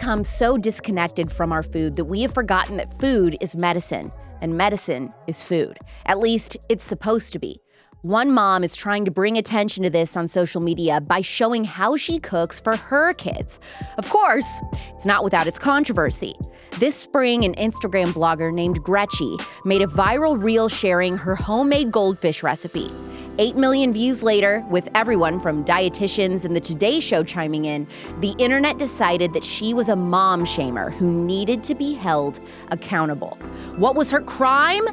become so disconnected from our food that we have forgotten that food is medicine, and medicine is food. At least, it's supposed to be. One mom is trying to bring attention to this on social media by showing how she cooks for her kids. Of course, it's not without its controversy. This spring, an Instagram blogger named Gretchen made a viral reel sharing her homemade goldfish recipe. 8 million views later, with everyone from dietitians and the Today Show chiming in, the internet decided that she was a mom shamer who needed to be held accountable. What was her crime?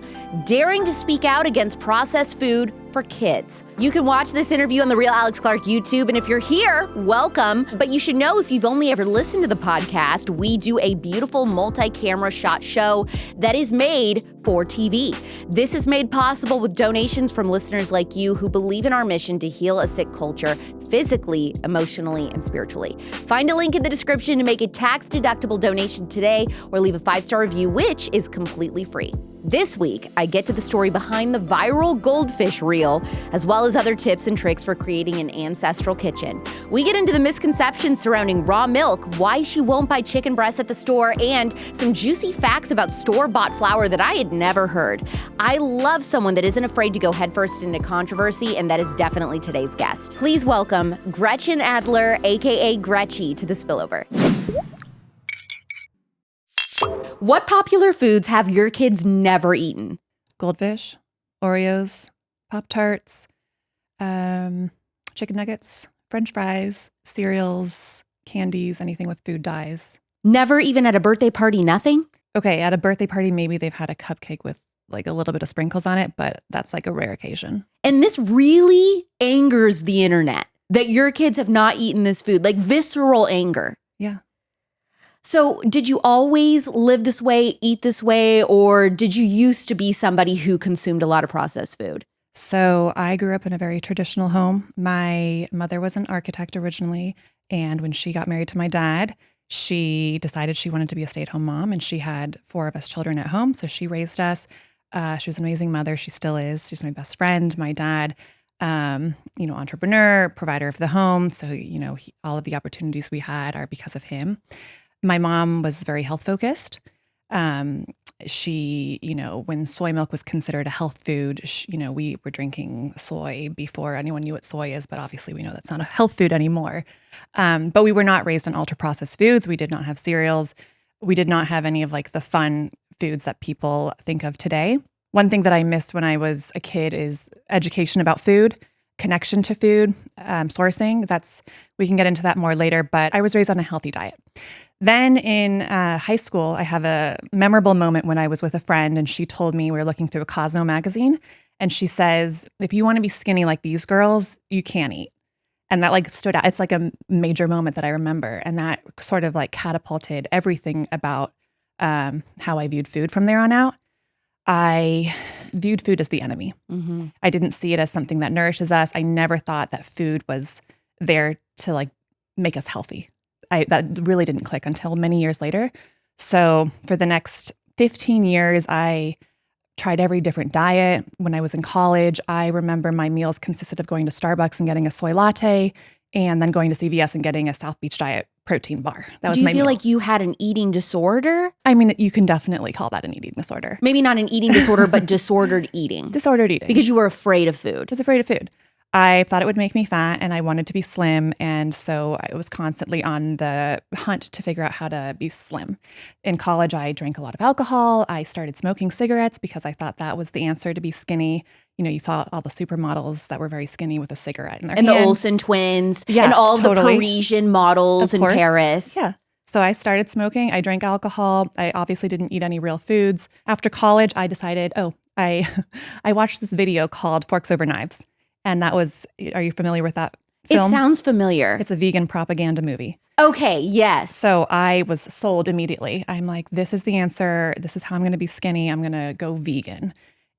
Daring to speak out against processed food for kids. You can watch this interview on The Real Alex Clark YouTube, and if you're here, welcome. But you should know, if you've only ever listened to the podcast, we do a beautiful multi-camera shot show that is made for TV. This is made possible with donations from listeners like you who believe in our mission to heal a sick culture physically, emotionally, and spiritually. Find a link in the description to make a tax-deductible donation today or leave a 5-star review, which is completely free. This week, I get to the story behind the viral goldfish reel, as well as other tips and tricks for creating an ancestral kitchen. We get into the misconceptions surrounding raw milk, why she won't buy chicken breasts at the store, and some juicy facts about store-bought flour that I had never heard. I love someone that isn't afraid to go headfirst into controversy, and that is definitely today's guest. Please welcome Gretchen Adler, aka Gretchy, to the Spillover. What popular foods have your kids never eaten? Goldfish, Oreos, Pop-Tarts, chicken nuggets, French fries, cereals, candies, anything with food dyes. Never even at a birthday party, nothing? Okay, at a birthday party, maybe they've had a cupcake with like a little bit of sprinkles on it, but that's like a rare occasion. And this really angers the internet that your kids have not eaten this food, like visceral anger. Yeah. So did you always live this way, eat this way, or did you used to be somebody who consumed a lot of processed food? So I grew up in a very traditional home. My mother was an architect originally, and when she got married to my dad, she decided she wanted to be a stay-at-home mom, and she had 4 of us children at home, so she raised us. She was an amazing mother. She still is. She's my best friend. My dad, entrepreneur, provider of the home. So, all of the opportunities we had are because of him. My mom was very health focused. She, when soy milk was considered a health food, we were drinking soy before anyone knew what soy is, but obviously we know that's not a health food anymore. But we were not raised on ultra processed foods. We did not have cereals. We did not have any of like the fun foods that people think of today. One thing that I missed when I was a kid is education about food, connection to food, sourcing. We can get into that more later, but I was raised on a healthy diet. Then in high school, I have a memorable moment when I was with a friend and she told me, we were looking through a Cosmo magazine, and she says, if you want to be skinny like these girls, you can't eat. And that like stood out. It's like a major moment that I remember. And that sort of like catapulted everything about how I viewed food from there on out. I viewed food as the enemy. Mm-hmm. I didn't see it as something that nourishes us. I never thought that food was there to like make us healthy. That really didn't click until many years later. So for the next 15 years, I tried every different diet. When I was in college, I remember my meals consisted of going to Starbucks and getting a soy latte, and then going to CVS and getting a South Beach Diet protein bar. That was my meal. Do you feel like you had an eating disorder? I mean, you can definitely call that an eating disorder. Maybe not an eating disorder, but disordered eating. Disordered eating. Because you were afraid of food. I was afraid of food. I thought it would make me fat, and I wanted to be slim, and so I was constantly on the hunt to figure out how to be slim. In college, I drank a lot of alcohol. I started smoking cigarettes because I thought that was the answer to be skinny. You saw all the supermodels that were very skinny with a cigarette in their hand. And the Olsen twins, and all the Parisian models in Paris. Yeah. So I started smoking. I drank alcohol. I obviously didn't eat any real foods. After college, I decided, I watched this video called Forks Over Knives. And that was, are you familiar with that film? It sounds familiar. It's a vegan propaganda movie. Okay, yes. So I was sold immediately. I'm like, this is the answer. This is how I'm going to be skinny. I'm going to go vegan.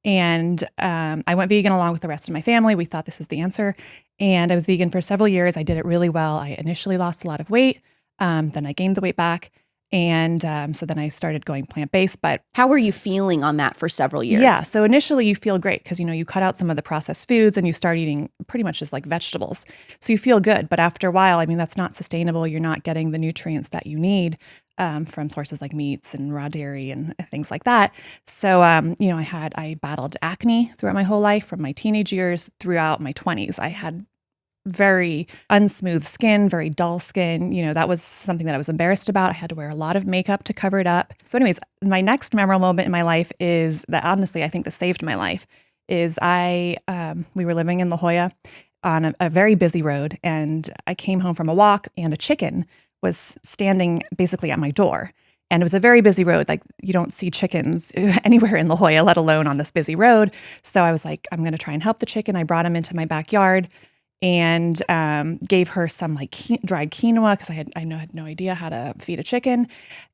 And I went vegan along with the rest of my family. We thought this is the answer. And I was vegan for several years. I did it really well. I initially lost a lot of weight. Then I gained the weight back. And so then I started going plant-based. But how were you feeling on that for several years? yeah, so initially you feel great because, you cut out some of the processed foods and you start eating pretty much just like vegetables. So you feel good. But after a while, I mean, that's not sustainable. You're not getting the nutrients that you need from sources like meats and raw dairy and things like that. So, I battled acne throughout my whole life, from my teenage years throughout my 20s. I had very unsmooth skin, very dull skin. That was something that I was embarrassed about. I had to wear a lot of makeup to cover it up. So anyways, my next memorable moment in my life is that, honestly, I think that saved my life is we were living in La Jolla on a very busy road, and I came home from a walk and a chicken was standing basically at my door. And it was a very busy road. Like, you don't see chickens anywhere in La Jolla, let alone on this busy road. So I was like, I'm going to try and help the chicken. I brought him into my backyard and gave her some like dried quinoa because I had no idea how to feed a chicken.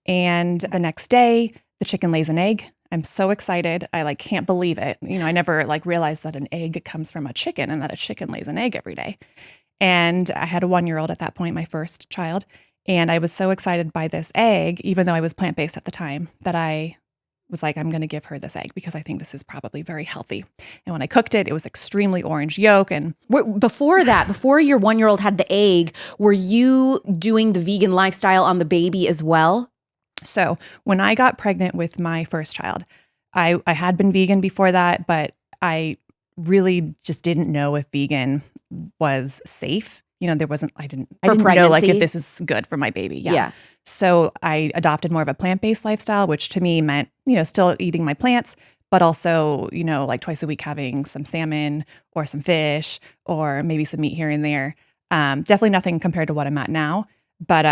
And the next day, the chicken lays an egg. I'm so excited. I can't believe it. I never realized that an egg comes from a chicken and that a chicken lays an egg every day. And I had a 1-year-old at that point, my first child. And I was so excited by this egg, even though I was plant-based at the time, that I was like, I'm going to give her this egg because I think this is probably very healthy. And when I cooked it, it was extremely orange yolk. And before your 1-year-old had the egg, were you doing the vegan lifestyle on the baby as well? So when I got pregnant with my first child, I had been vegan before that, but I really just didn't know if vegan was safe. I didn't know if this is good for my baby. Yeah. So I adopted more of a plant-based lifestyle, which to me meant, still eating my plants, but also, twice a week having some salmon or some fish or maybe some meat here and there. Definitely nothing compared to what I'm at now. But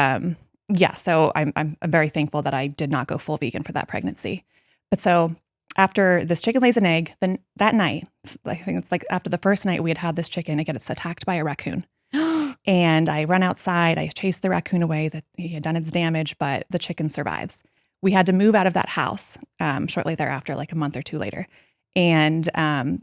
so I'm very thankful that I did not go full vegan for that pregnancy. But so after this chicken lays an egg, then that night, I think it's after the first night we had this chicken, it gets attacked by a raccoon. And I run outside, I chase the raccoon away, that he had done its damage, but the chicken survives. We had to move out of that house shortly thereafter, a month or two later. And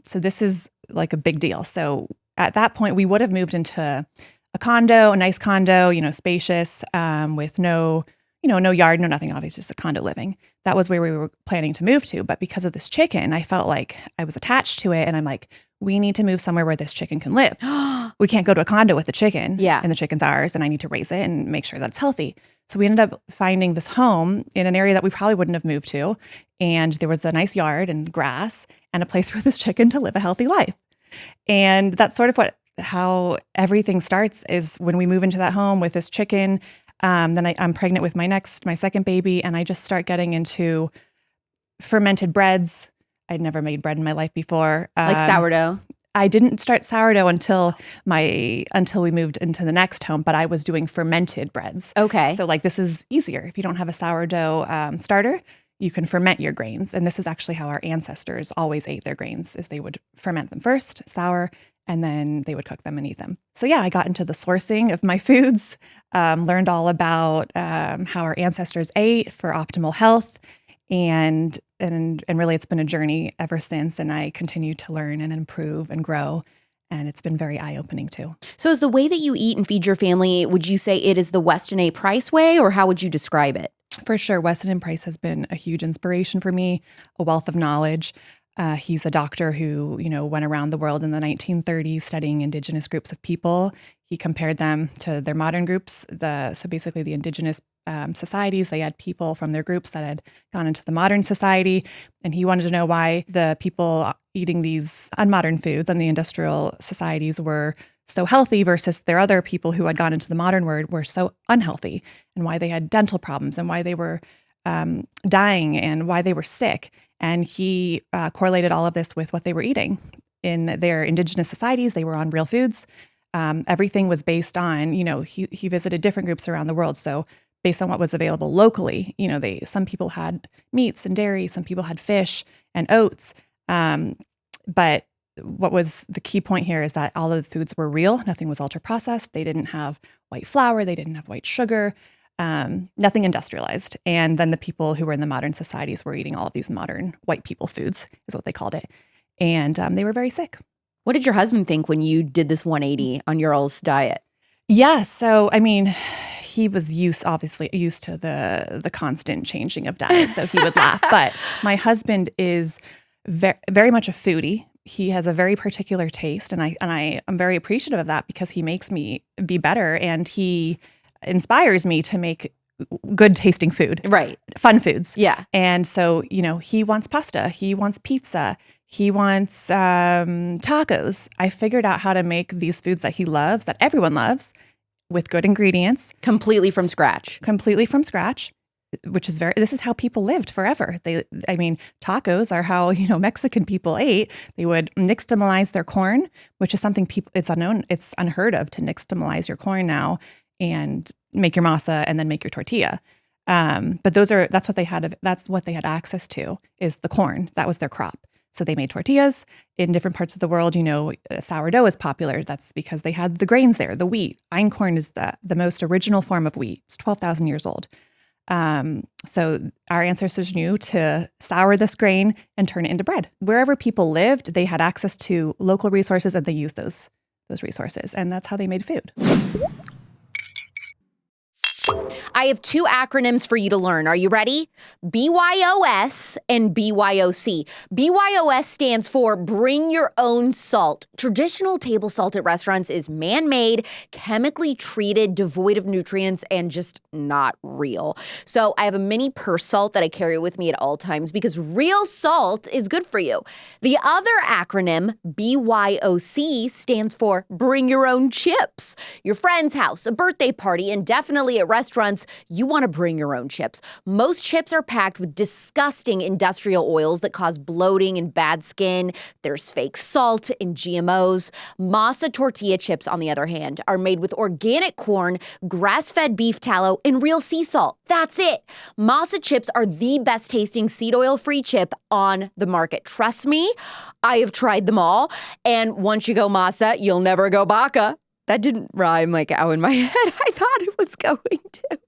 so this is a big deal. So at that point, we would have moved into a condo, a nice condo, spacious, with no yard, no nothing, obviously just a condo living. That was where we were planning to move to. But because of this chicken, I felt like I was attached to it. And I'm like, we need to move somewhere where this chicken can live. We can't go to a condo with the chicken. Yeah. And the chicken's ours, and I need to raise it and make sure that it's healthy. So we ended up finding this home in an area that we probably wouldn't have moved to. And there was a nice yard and grass and a place for this chicken to live a healthy life. And that's sort of how everything starts, is when we move into that home with this chicken. Then I'm pregnant with my second baby, and I just start getting into fermented breads. I'd never made bread in my life before. Like sourdough? I didn't start sourdough until we moved into the next home, but I was doing fermented breads. Okay. So this is easier. If you don't have a sourdough starter, you can ferment your grains. And this is actually how our ancestors always ate their grains, is they would ferment them first, sour, and then they would cook them and eat them. So yeah, I got into the sourcing of my foods, learned all about how our ancestors ate for optimal health. And really, it's been a journey ever since, and I continue to learn and improve and grow, and it's been very eye-opening too. So is the way that you eat and feed your family, would you say it is the Weston A. Price way, or how would you describe it? For sure, Weston and Price has been a huge inspiration for me, a wealth of knowledge. He's a doctor who, went around the world in the 1930s studying indigenous groups of people. He compared them to their modern groups. So basically the indigenous societies, they had people from their groups that had gone into the modern society. And he wanted to know why the people eating these unmodern foods and the industrial societies were so healthy versus their other people who had gone into the modern world were so unhealthy, and why they had dental problems and why they were dying and why they were sick. And he correlated all of this with what they were eating. In their indigenous societies, they were on real foods. Everything was based on, he visited different groups around the world. So based on what was available locally, some people had meats and dairy, some people had fish and oats. But what was the key point here is that all of the foods were real. Nothing was ultra processed. They didn't have white flour. They didn't have white sugar. Nothing industrialized. And then the people who were in the modern societies were eating all of these modern white people foods, is what they called it. And they were very sick. What did your husband think when you did this 180 on your all's diet? Yeah. So, he was obviously used to the constant changing of diet, so he would laugh. But my husband is very much a foodie. He has a very particular taste, and I am very appreciative of that because he makes me be better, and he inspires me to make good tasting food, right? Fun foods, yeah. And so he wants pasta, he wants pizza, he wants tacos. I figured out how to make these foods that he loves, that everyone loves, with good ingredients, completely from scratch, which is this is how people lived forever. Tacos are how, Mexican people ate. They would nixtamalize their corn, which is something it's unknown. It's unheard of to nixtamalize your corn now and make your masa and then make your tortilla. But that's what they had access to, is the corn. That was their crop. So they made tortillas in different parts of the world. Sourdough is popular. That's because they had the grains there, the wheat. Einkorn is the most original form of wheat. It's 12,000 years old. So our ancestors knew to sour this grain and turn it into bread. Wherever people lived, they had access to local resources, and they used those resources. And that's how they made food. I have 2 acronyms for you to learn. Are you ready? BYOS and BYOC. BYOS stands for Bring Your Own Salt. Traditional table salt at restaurants is man-made, chemically treated, devoid of nutrients, and just not real. So I have a mini purse salt that I carry with me at all times because real salt is good for you. The other acronym, BYOC, stands for Bring Your Own Chips. Your friend's house, a birthday party, and definitely at restaurants, you want to bring your own chips. Most chips are packed with disgusting industrial oils that cause bloating and bad skin. There's fake salt and GMOs. Masa tortilla chips, on the other hand, are made with organic corn, grass-fed beef tallow, and real sea salt. That's it. Masa chips are the best tasting seed oil-free chip on the market. Trust me, I have tried them all. And once you go Masa, you'll never go Baca. That didn't rhyme like out in my head. I thought it was going to.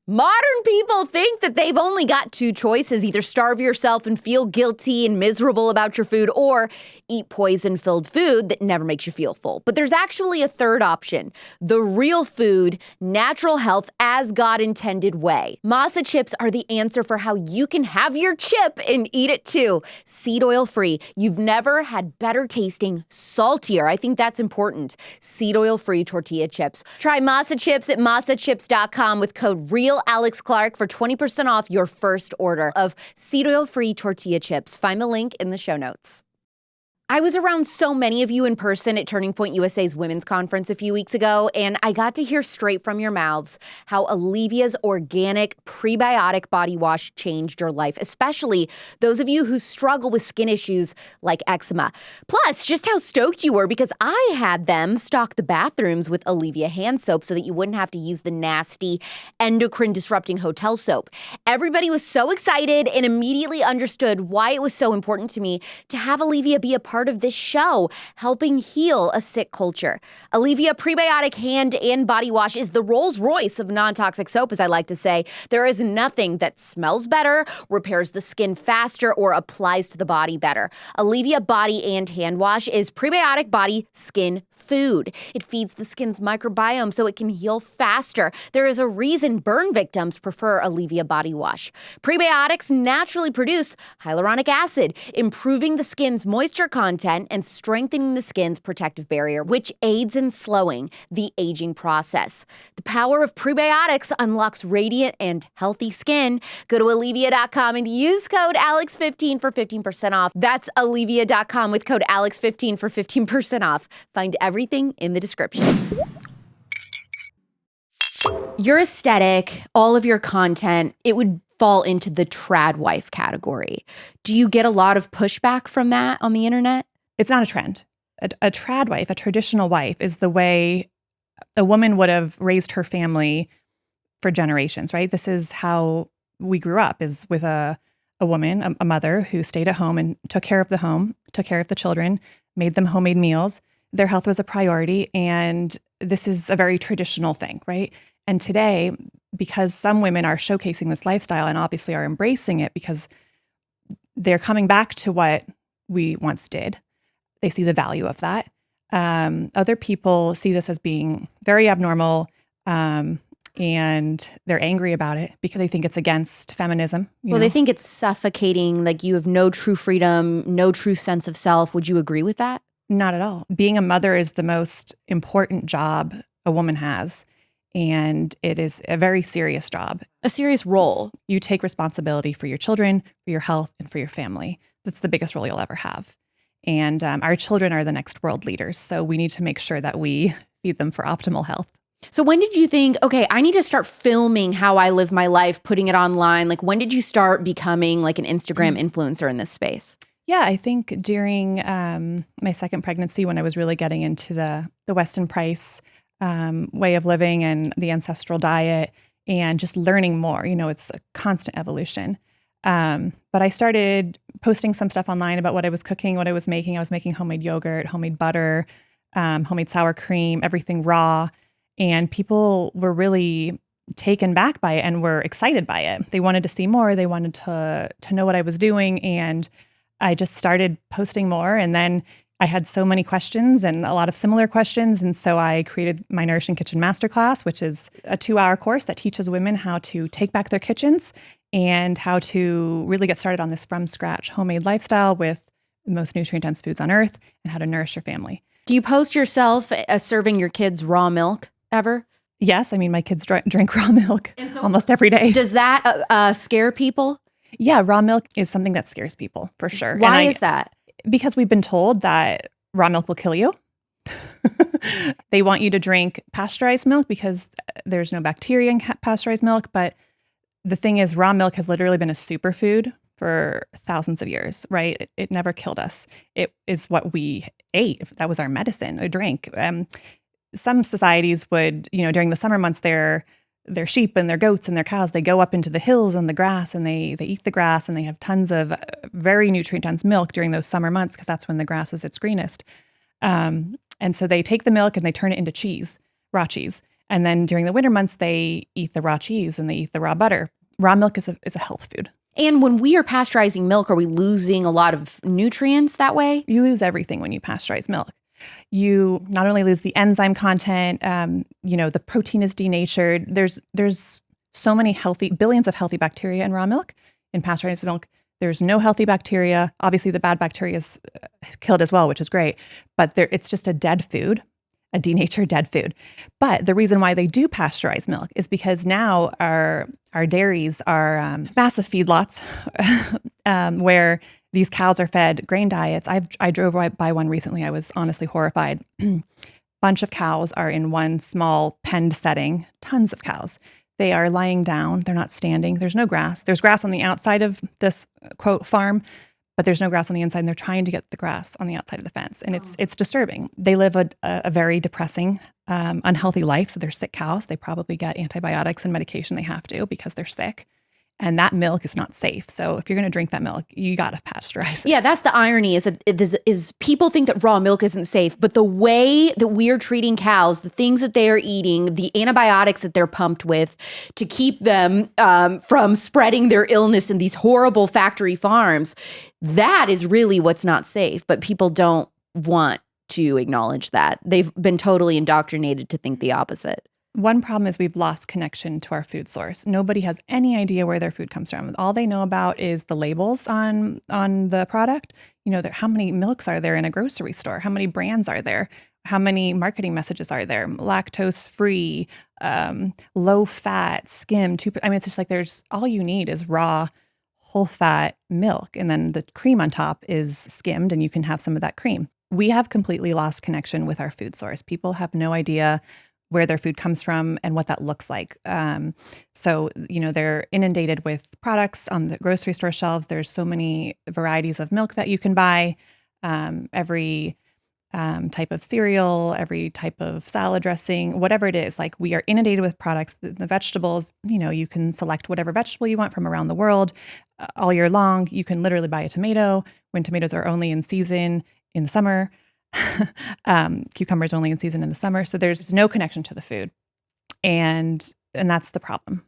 Modern people think that they've only got 2 choices: either starve yourself and feel guilty and miserable about your food, or eat poison-filled food that never makes you feel full. But there's actually a third option: the real food, natural health, as God intended way. Masa chips are the answer for how you can have your chip and eat it too. Seed oil free. You've never had better tasting, saltier, I think that's important, seed oil free tortilla chips. Try Masa Chips at masachips.com with code REALAlexClark for 20% off your first order of seed oil-free tortilla chips. Find the link in the show notes. I was around so many of you in person at Turning Point USA's Women's Conference a few weeks ago, and I got to hear straight from your mouths how Aleavia's organic prebiotic body wash changed your life, especially those of you who struggle with skin issues like eczema. Plus, just how stoked you were because I had them stock the bathrooms with Aleavia hand soap so that you wouldn't have to use the nasty endocrine-disrupting hotel soap. Everybody was so excited and immediately understood why it was so important to me to have Aleavia be a part of this show, helping heal a sick culture. Aleavia Prebiotic Hand and Body Wash is the Rolls Royce of non-toxic soap, as I like to say. There is nothing that smells better, repairs the skin faster, or applies to the body better. Aleavia Body and Hand Wash is prebiotic body skin food. It feeds the skin's microbiome so it can heal faster. There is a reason burn victims prefer Aleavia Body Wash. Prebiotics naturally produce hyaluronic acid, improving the skin's moisture content and strengthening the skin's protective barrier, which aids in slowing the aging process. The power of prebiotics unlocks radiant and healthy skin. Go to Aleavia.com and use code ALEX15 for 15% off. That's Aleavia.com with code ALEX15 for 15% off. Find everything in the description. Your aesthetic, all of your content, it would fall into the trad wife category. Do you get a lot of pushback from that on the internet? It's not a trend. A trad wife, a traditional wife, is the way a woman would have raised her family for generations, right? This is how we grew up, is with a woman, a mother who stayed at home and took care of the home, took care of the children, made them homemade meals. Their health was a priority, and this is a very traditional thing, right? And today, because some women are showcasing this lifestyle and obviously are embracing it because they're coming back to what we once did, they see the value of that. Other people see this as being very abnormal, and they're angry about it because they think it's against feminism. They think it's suffocating, like you have no true freedom, no true sense of self. Would you agree with that? Not at all. Being a mother is the most important job a woman has, and it is a very serious job. A serious role. You take responsibility for your children, for your health, and for your family. That's the biggest role you'll ever have. And our children are the next world leaders, so we need to make sure that we feed them for optimal health. So when did you think, okay, I need to start filming how I live my life, putting it online? Like, when did you start becoming like an Instagram influencer in this space? Yeah, I think during my second pregnancy, when I was really getting into the Weston Price way of living and the ancestral diet and just learning more, it's a constant evolution. But I started posting some stuff online about what I was cooking, what I was making. I was making homemade yogurt, homemade butter, homemade sour cream, everything raw. And people were really taken back by it and were excited by it. They wanted to see more. They wanted to know what I was doing. And I just started posting more. And then I had so many questions and a lot of similar questions. And so I created my Nourishing Kitchen Masterclass, which is a 2-hour course that teaches women how to take back their kitchens and how to really get started on this from scratch homemade lifestyle with the most nutrient-dense foods on earth and how to nourish your family. Do you post yourself serving your kids raw milk ever? Yes. I mean, my kids drink raw milk almost every day. Does that scare people? Yeah, raw milk is something that scares people for sure. Why is that? Because we've been told that raw milk will kill you. They want you to drink pasteurized milk because there's no bacteria in pasteurized milk. But the thing is, raw milk has literally been a superfood for thousands of years, right? It never killed us. It is what we ate. That was our medicine, a drink. Some societies would, during the summer months, their sheep and their goats and their cows, they go up into the hills and the grass and they eat the grass and they have tons of very nutrient-dense milk during those summer months because that's when the grass is its greenest. And so they take the milk and they turn it into cheese, raw cheese. And then during the winter months, they eat the raw cheese and they eat the raw butter. Raw milk is a health food. And when we are pasteurizing milk, are we losing a lot of nutrients that way? You lose everything when you pasteurize milk. You not only lose the enzyme content, the protein is denatured. There's so many billions of healthy bacteria in raw milk. In pasteurized milk, there's no healthy bacteria. Obviously, the bad bacteria is killed as well, which is great. But it's just a dead food, a denatured dead food. But the reason why they do pasteurize milk is because now our dairies are massive feedlots where these cows are fed grain diets. I drove right by one recently. I was honestly horrified. Bunch of cows are in one small penned setting, tons of cows. They are lying down. They're not standing. There's no grass. There's grass on the outside of this, quote, farm, but there's no grass on the inside. And they're trying to get the grass on the outside of the fence. And it's disturbing. They live a very depressing, unhealthy life. So they're sick cows. They probably get antibiotics and medication they have to because they're sick. And that milk is not safe. So if you're going to drink that milk, you got to pasteurize it. Yeah, that's the irony is that is people think that raw milk isn't safe, but the way that we are treating cows, the things that they are eating, the antibiotics that they're pumped with to keep them from spreading their illness in these horrible factory farms, that is really what's not safe. But people don't want to acknowledge that. They've been totally indoctrinated to think the opposite. One problem is we've lost connection to our food source. Nobody has any idea where their food comes from. All they know about is the labels on the product. How many milks are there in a grocery store? How many brands are there? How many marketing messages are there? Lactose free, low fat, skim. It's just like all you need is raw, whole fat milk. And then the cream on top is skimmed and you can have some of that cream. We have completely lost connection with our food source. People have no idea where their food comes from and what that looks like. So they're inundated with products on the grocery store shelves. There's so many varieties of milk that you can buy. Every type of cereal, every type of salad dressing, whatever it is. Like we are inundated with products. The vegetables, you can select whatever vegetable you want from around the world all year long. You can literally buy a tomato when tomatoes are only in season in the summer. Cucumbers only in season in the summer. So there's no connection to the food. And that's the problem.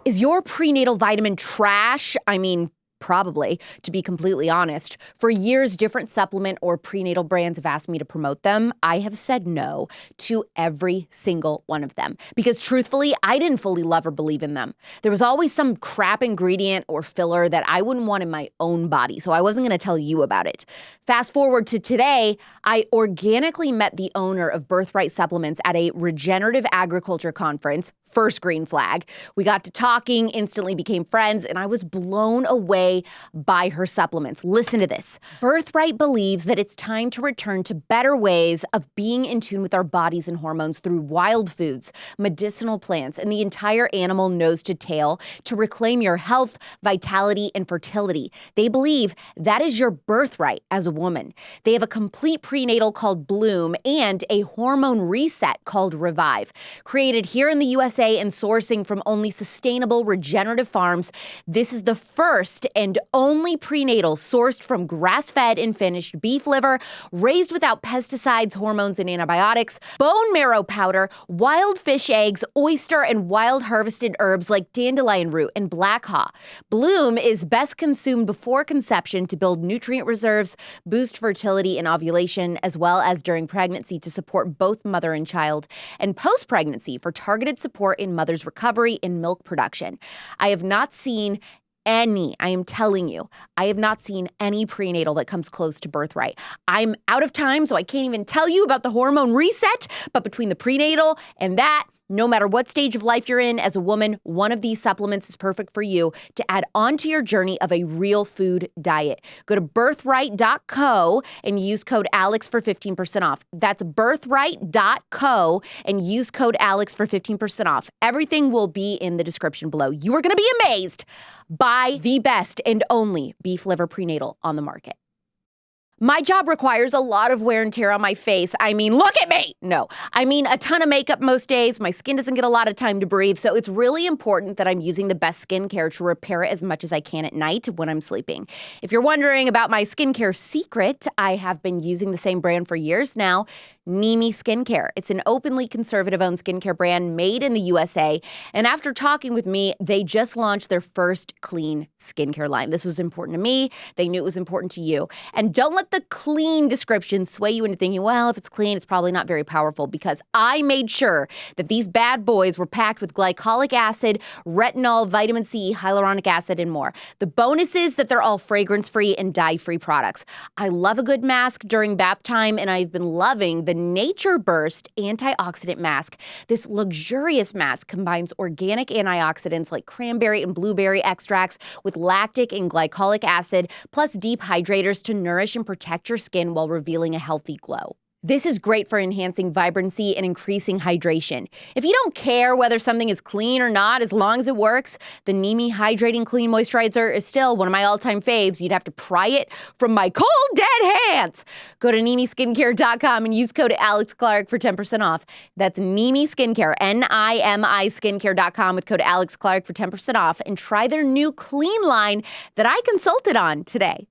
Is your prenatal vitamin trash? I mean, Probably, to be completely honest. For years, different supplement or prenatal brands have asked me to promote them. I have said no to every single one of them because truthfully, I didn't fully love or believe in them. There was always some crap ingredient or filler that I wouldn't want in my own body, so I wasn't going to tell you about it. Fast forward to today, I organically met the owner of Birthright Supplements at a regenerative agriculture conference, first green flag. We got to talking, instantly became friends, and I was blown away by her supplements. Listen to this. Birthright believes that it's time to return to better ways of being in tune with our bodies and hormones through wild foods, medicinal plants, and the entire animal nose to tail to reclaim your health, vitality, and fertility. They believe that is your birthright as a woman. They have a complete prenatal called Bloom and a hormone reset called Revive. Created here in the USA and sourcing from only sustainable regenerative farms, this is the first and only prenatal sourced from grass-fed and finished beef liver, raised without pesticides, hormones, and antibiotics, bone marrow powder, wild fish eggs, oyster, and wild harvested herbs like dandelion root and black haw. Bloom is best consumed before conception to build nutrient reserves, boost fertility and ovulation, as well as during pregnancy to support both mother and child, and post-pregnancy for targeted support in mother's recovery and milk production. I have not seen I am telling you, I have not seen any prenatal that comes close to Birthright. I'm out of time, so I can't even tell you about the hormone reset, but between the prenatal and that, no matter what stage of life you're in as a woman, one of these supplements is perfect for you to add on to your journey of a real food diet. Go to birthright.co and use code ALEX for 15% off. That's birthright.co and use code ALEX for 15% off. Everything will be in the description below. You are going to be amazed by the best and only beef liver prenatal on the market. My job requires a lot of wear and tear on my face. I mean, look at me! No, I mean a ton of makeup most days. My skin doesn't get a lot of time to breathe, so it's really important that I'm using the best skincare to repair it as much as I can at night when I'm sleeping. If you're wondering about my skincare secret, I have been using the same brand for years now, Nimi Skincare. It's an openly conservative-owned skincare brand made in the USA, and after talking with me, they just launched their first clean skincare line. This was important to me. They knew it was important to you. And don't let the clean description sway you into thinking, well, if it's clean, it's probably not very powerful, because I made sure that these bad boys were packed with glycolic acid, retinol, vitamin C, hyaluronic acid, and more. The bonus is that they're all fragrance-free and dye-free products. I love a good mask during bath time, and I've been loving the Nature Burst antioxidant mask. This luxurious mask combines organic antioxidants like cranberry and blueberry extracts with lactic and glycolic acid, plus deep hydrators to nourish and protect your skin while revealing a healthy glow. This is great for enhancing vibrancy and increasing hydration. If you don't care whether something is clean or not, as long as it works, the Nimi Hydrating Clean Moisturizer is still one of my all-time faves. You'd have to pry it from my cold, dead hands. Go to NimiSkincare.com and use code AlexClark for 10% off. That's Nimi Skincare, Nimi Skincare.com with code AlexClark for 10% off, and try their new clean line that I consulted on today.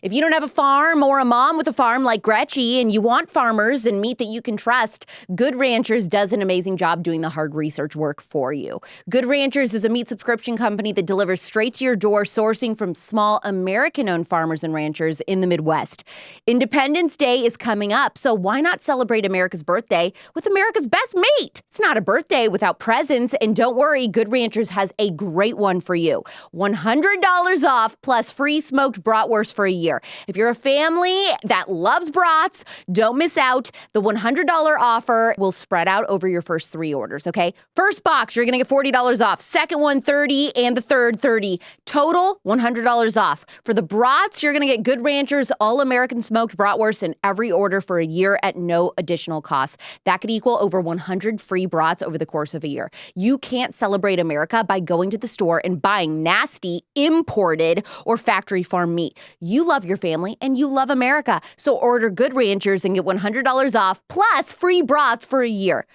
If you don't have a farm or a mom with a farm like Gretchen and you want farmers and meat that you can trust, Good Ranchers does an amazing job doing the hard research work for you. Good Ranchers is a meat subscription company that delivers straight to your door, sourcing from small American-owned farmers and ranchers in the Midwest. Independence Day is coming up, so why not celebrate America's birthday with America's best meat? It's not a birthday without presents, and don't worry, Good Ranchers has a great one for you. $100 off plus free smoked bratwurst for a year. If you're a family that loves brats, don't miss out. The $100 offer will spread out over your first 3 orders, okay? First box, you're going to get $40 off. Second one, $30, and the third, $30. Total, $100 off. For the brats, you're going to get Good Ranchers All-American Smoked Bratwurst in every order for a year at no additional cost. That could equal over 100 free brats over the course of a year. You can't celebrate America by going to the store and buying nasty, imported, or factory farm meat. You love your family and you love America. So order Good Ranchers and get $100 off plus free brats for a year.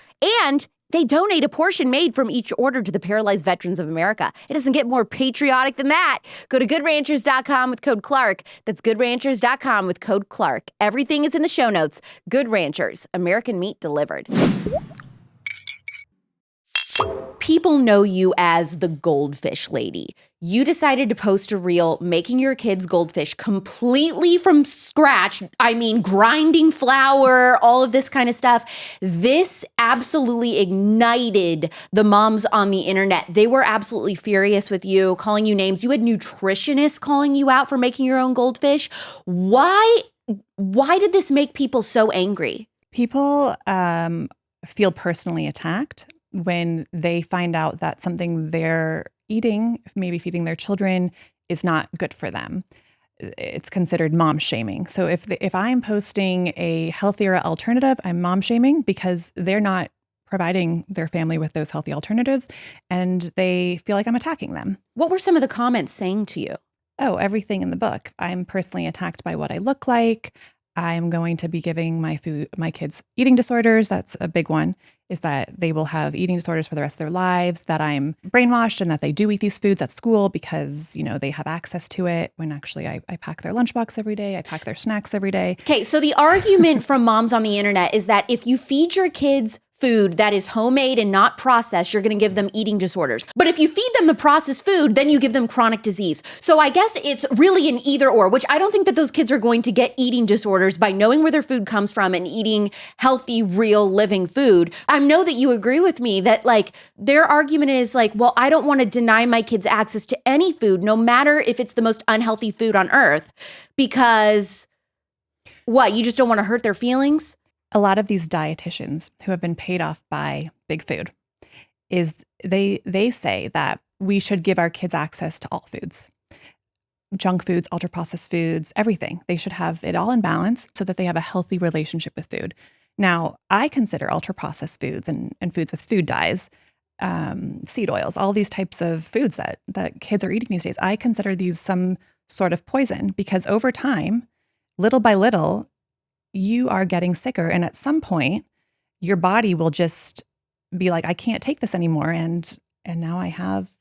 And they donate a portion made from each order to the Paralyzed Veterans of America. It doesn't get more patriotic than that. Go to goodranchers.com with code Clark. That's goodranchers.com with code Clark. Everything is in the show notes. Good Ranchers, American meat delivered. people know you as the Goldfish lady. You decided to post a reel making your kids goldfish completely from scratch. I mean, grinding flour, all of this kind of stuff. This absolutely ignited the moms on the internet. They were absolutely furious with you, calling you names. You had nutritionists calling you out for making your own goldfish. Why did this make people so angry? People feel personally attacked when they find out that something they're eating, maybe feeding their children, is not good for them. It's considered mom shaming. So if I'm posting a healthier alternative, I'm mom shaming because they're not providing their family with those healthy alternatives, and they feel like I'm attacking them. What were some of the comments saying to you? Oh, everything in the book. I'm personally attacked by what I look like. I'm going to be giving my kids eating disorders. That's a big one, is that they will have eating disorders for the rest of their lives, that I'm brainwashed and that they do eat these foods at school because, they have access to it, when actually I pack their lunchbox every day. I pack their snacks every day. Okay, so the argument from moms on the internet is that if you feed your kids food that is homemade and not processed, you're going to give them eating disorders. But if you feed them the processed food, then you give them chronic disease. So I guess it's really an either or, which I don't think that those kids are going to get eating disorders by knowing where their food comes from and eating healthy, real, living food. I know that you agree with me that their argument is well, I don't want to deny my kids access to any food, no matter if it's the most unhealthy food on earth, because what, you just don't want to hurt their feelings? A lot of these dietitians who have been paid off by big food is they say that we should give our kids access to all foods, junk foods, ultra processed foods, everything. They should have it all in balance so that they have a healthy relationship with food. Now, I consider ultra processed foods and foods with food dyes, seed oils, all these types of foods that kids are eating these days. I consider these some sort of poison because over time, little by little, you are getting sicker. And at some point, your body will just be like, I can't take this anymore. And now I have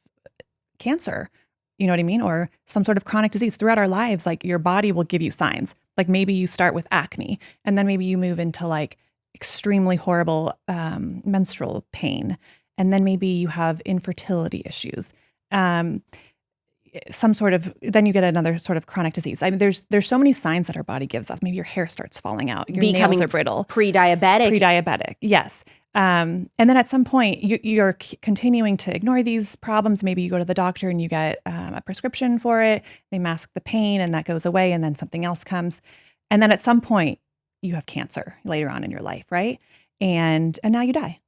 cancer. You know what I mean? Or some sort of chronic disease. Throughout our lives, your body will give you signs. Maybe you start with acne, and then maybe you move into extremely horrible menstrual pain. And then maybe you have infertility issues. Then you get another sort of chronic disease. I mean, there's so many signs that our body gives us. Maybe your hair starts falling out. Your nails are brittle. Pre-diabetic, yes. And then at some point, you're continuing to ignore these problems. Maybe you go to the doctor and you get a prescription for it. They mask the pain and that goes away, and then something else comes. And then at some point, you have cancer later on in your life, right? And now you die.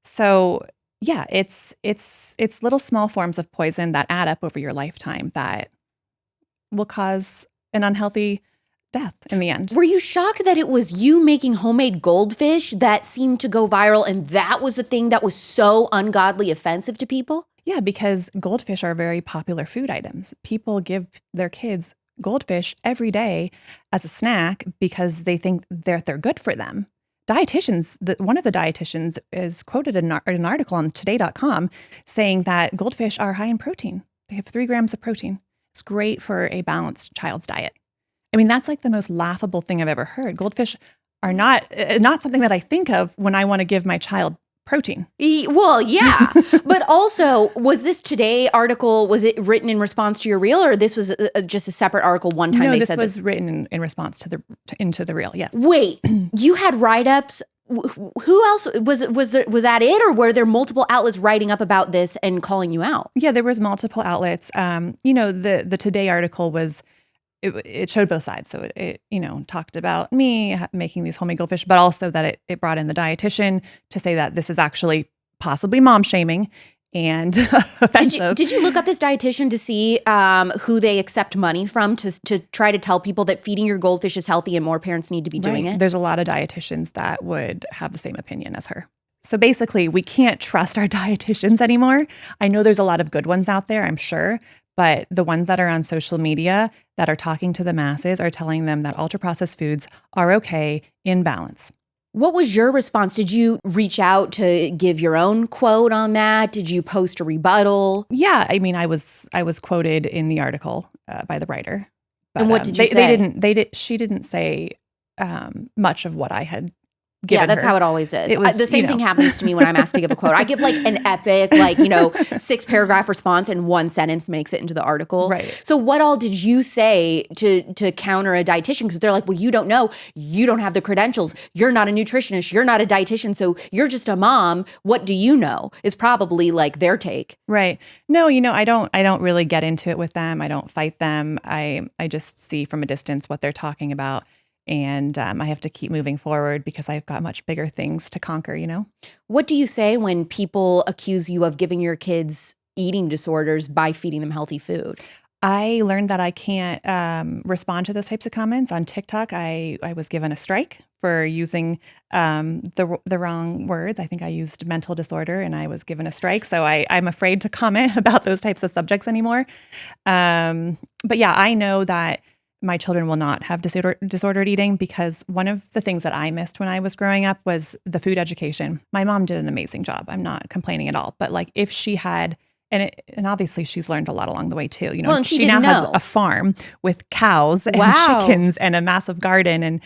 So yeah, it's little small forms of poison that add up over your lifetime that will cause an unhealthy death in the end. Were you shocked that it was you making homemade goldfish that seemed to go viral, and that was the thing that was so ungodly offensive to people? Yeah, because goldfish are very popular food items. People give their kids goldfish every day as a snack because they think they're good for them. Dietitians, one of the dietitians is quoted in an article on today.com saying that goldfish are high in protein. They have 3 grams of protein. It's great for a balanced child's diet. I mean, that's the most laughable thing I've ever heard. Goldfish are not something that I think of when I want to give my child protein. Well, yeah. But also, was this Today article, was it written in response to your reel, or this was just a separate article one time? No, they this said was written in response to the reel, yes. Wait, you had write-ups? Who else? Was that it, or were there multiple outlets writing up about this and calling you out? Yeah, there was multiple outlets. The Today article was, it showed both sides. So it talked about me making these homemade goldfish, but also that it brought in the dietitian to say that this is actually possibly mom shaming and offensive. Did you look up this dietitian to see who they accept money from to try to tell people that feeding your goldfish is healthy and more parents need to be doing it? There's a lot of dietitians that would have the same opinion as her. So basically, we can't trust our dietitians anymore. I know there's a lot of good ones out there, I'm sure, but the ones that are on social media that are talking to the masses are telling them that ultra-processed foods are okay in balance. What was your response? Did you reach out to give your own quote on that? Did you post a rebuttal? Yeah, I mean, I was quoted in the article by the writer. But, and what did you say? She didn't say much of what I had Yeah, given that's her. how it always is. It was, The same thing happens to me when I'm asked to give a quote. I give like an epic, 6-paragraph response, and one sentence makes it into the article. Right. So what all did you say to counter a dietitian? Because they're like, well, you don't know. You don't have the credentials. You're not a nutritionist. You're not a dietitian. So you're just a mom. What do you know? Is probably like their take. Right. No, I don't really get into it with them. I don't fight them. I just see from a distance what they're talking about. And I have to keep moving forward because I've got much bigger things to conquer, What do you say when people accuse you of giving your kids eating disorders by feeding them healthy food? I learned that I can't respond to those types of comments on TikTok. I was given a strike for using the wrong words. I think I used mental disorder, and I was given a strike. So I'm afraid to comment about those types of subjects anymore. But yeah, I know that my children will not have disordered eating because one of the things that I missed when I was growing up was the food education. My mom did an amazing job. I'm not complaining at all. But like if she had and obviously she's learned a lot along the way too. Well, and she now has a farm with cows and chickens and a massive garden, and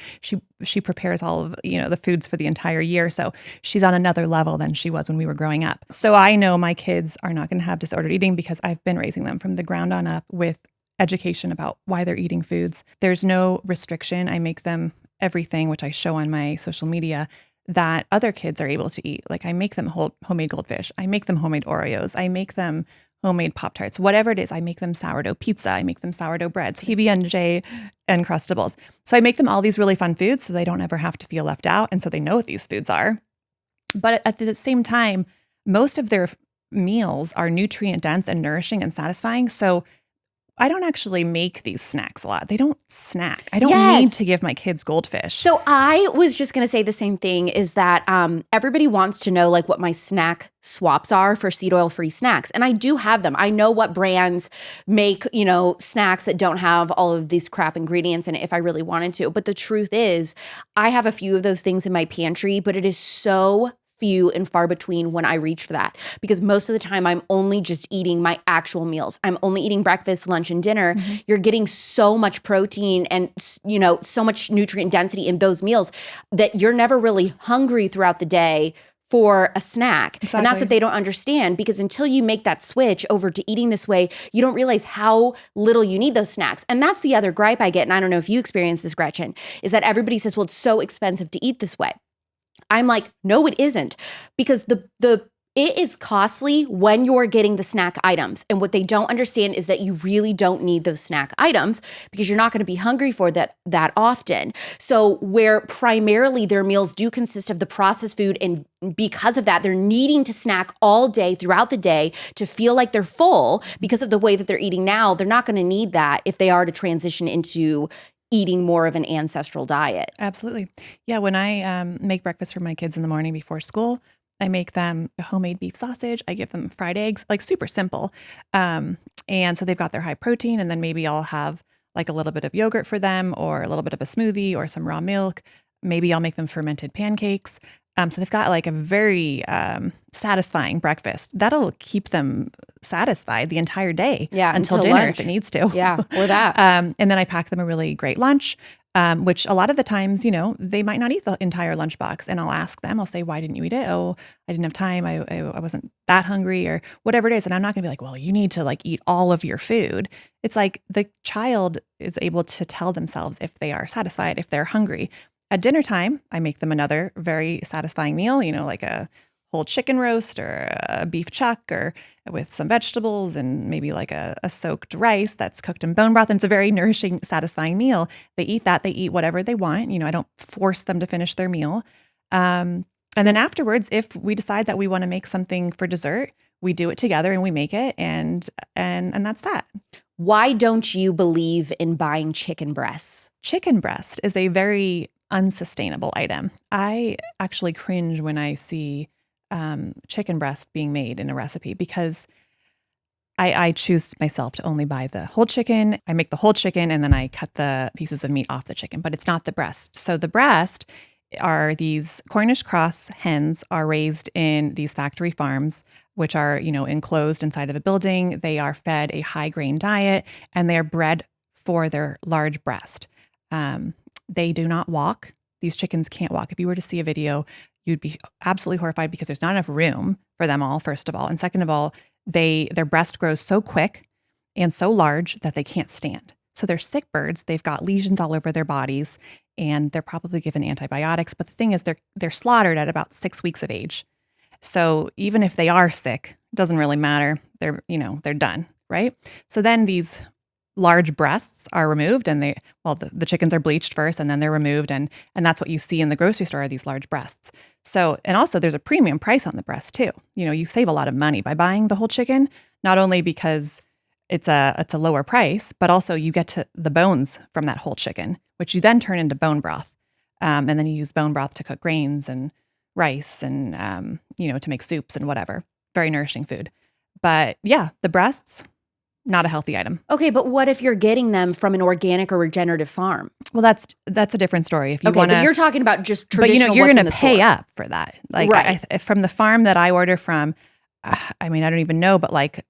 she prepares all of the foods for the entire year. So she's on another level than she was when we were growing up. So I know my kids are not going to have disordered eating because I've been raising them from the ground on up with education about why they're eating foods. There's no restriction. I make them everything, which I show on my social media, that other kids are able to eat. Like I make them homemade Goldfish. I make them homemade Oreos. I make them homemade Pop-Tarts. Whatever it is, I make them sourdough pizza. I make them sourdough breads, PB&J, and Crustables. So I make them all these really fun foods so they don't ever have to feel left out, and so they know what these foods are. But at the same time, most of their meals are nutrient dense and nourishing and satisfying. So I don't actually make these snacks a lot. They don't snack. I don't need to give my kids Goldfish. So I was just going to say the same thing is that everybody wants to know like what my snack swaps are for seed oil free snacks. And I do have them. I know what brands make, snacks that don't have all of these crap ingredients in it if I really wanted to. But the truth is I have a few of those things in my pantry, but it is so few and far between when I reach for that, because most of the time I'm only just eating my actual meals. I'm only eating breakfast, lunch, and dinner. Mm-hmm. You're getting so much protein and so much nutrient density in those meals that you're never really hungry throughout the day for a snack. Exactly. And that's what they don't understand, because until you make that switch over to eating this way, you don't realize how little you need those snacks. And that's the other gripe I get, and I don't know if you experience this, Gretchen, is that everybody says, well, it's so expensive to eat this way. I'm like, no, it isn't, because it is costly when you're getting the snack items. And what they don't understand is that you really don't need those snack items because you're not going to be hungry for that often. So where primarily their meals do consist of the processed food, and because of that, they're needing to snack all day throughout the day to feel like they're full because of the way that they're eating now, they're not going to need that if they are to transition into eating more of an ancestral diet. Absolutely. Yeah, when I make breakfast for my kids in the morning before school, I make them a homemade beef sausage. I give them fried eggs, like super simple. And so they've got their high protein, and then maybe I'll have like a little bit of yogurt for them, or a little bit of a smoothie, or some raw milk. Maybe I'll make them fermented pancakes. So they've got like a very satisfying breakfast. That'll keep them satisfied the entire day until dinner lunch. if it needs to. Yeah, or that. And then I pack them a really great lunch, which a lot of the times, they might not eat the entire lunchbox. And I'll ask them, I'll say, why didn't you eat it? Oh, I didn't have time. I wasn't that hungry, or whatever it is. And I'm not going to be like, well, you need to like eat all of your food. It's like the child is able to tell themselves if they are satisfied, if they're hungry. At dinner time, I make them another very satisfying meal, like a whole chicken roast or a beef chuck, or with some vegetables and maybe like a soaked rice that's cooked in bone broth. And it's a very nourishing, satisfying meal. They eat that. They eat whatever they want. I don't force them to finish their meal. And then afterwards, if we decide that we want to make something for dessert, we do it together and we make it. And that's that. Why don't you believe in buying chicken breasts? Chicken breast is a very unsustainable item. I actually cringe when I see chicken breast being made in a recipe, because I choose myself to only buy the whole chicken. I make the whole chicken and then I cut the pieces of meat off the chicken, but it's not the breast. So the breast are these Cornish cross hens are raised in these factory farms, which are, enclosed inside of a building. They are fed a high grain diet and they are bred for their large breast. They do not walk. These chickens can't walk. If you were to see a video, you'd be absolutely horrified because there's not enough room for them all, first of all. And second of all, their breast grows so quick and so large that they can't stand. So they're sick birds. They've got lesions all over their bodies, and they're probably given antibiotics. But the thing is, they're slaughtered at about 6 weeks of age. So even if they are sick, it doesn't really matter. They're done, right? So then these large breasts are removed, and the chickens are bleached first, and then they're removed, and that's what you see in the grocery store, are these large breasts. So, and also there's a premium price on the breast too. You save a lot of money by buying the whole chicken, not only because it's a lower price, but also you get to the bones from that whole chicken, which you then turn into bone broth. And then you use bone broth to cook grains and rice and, to make soups and whatever. Very nourishing food. But yeah, the breasts, not a healthy item. Okay, but what if you're getting them from an organic or regenerative farm? Well, that's a different story. If you want to, but you're talking about just traditional. But you're going to pay up for that. Like right. From the farm that I order from, I don't even know, but like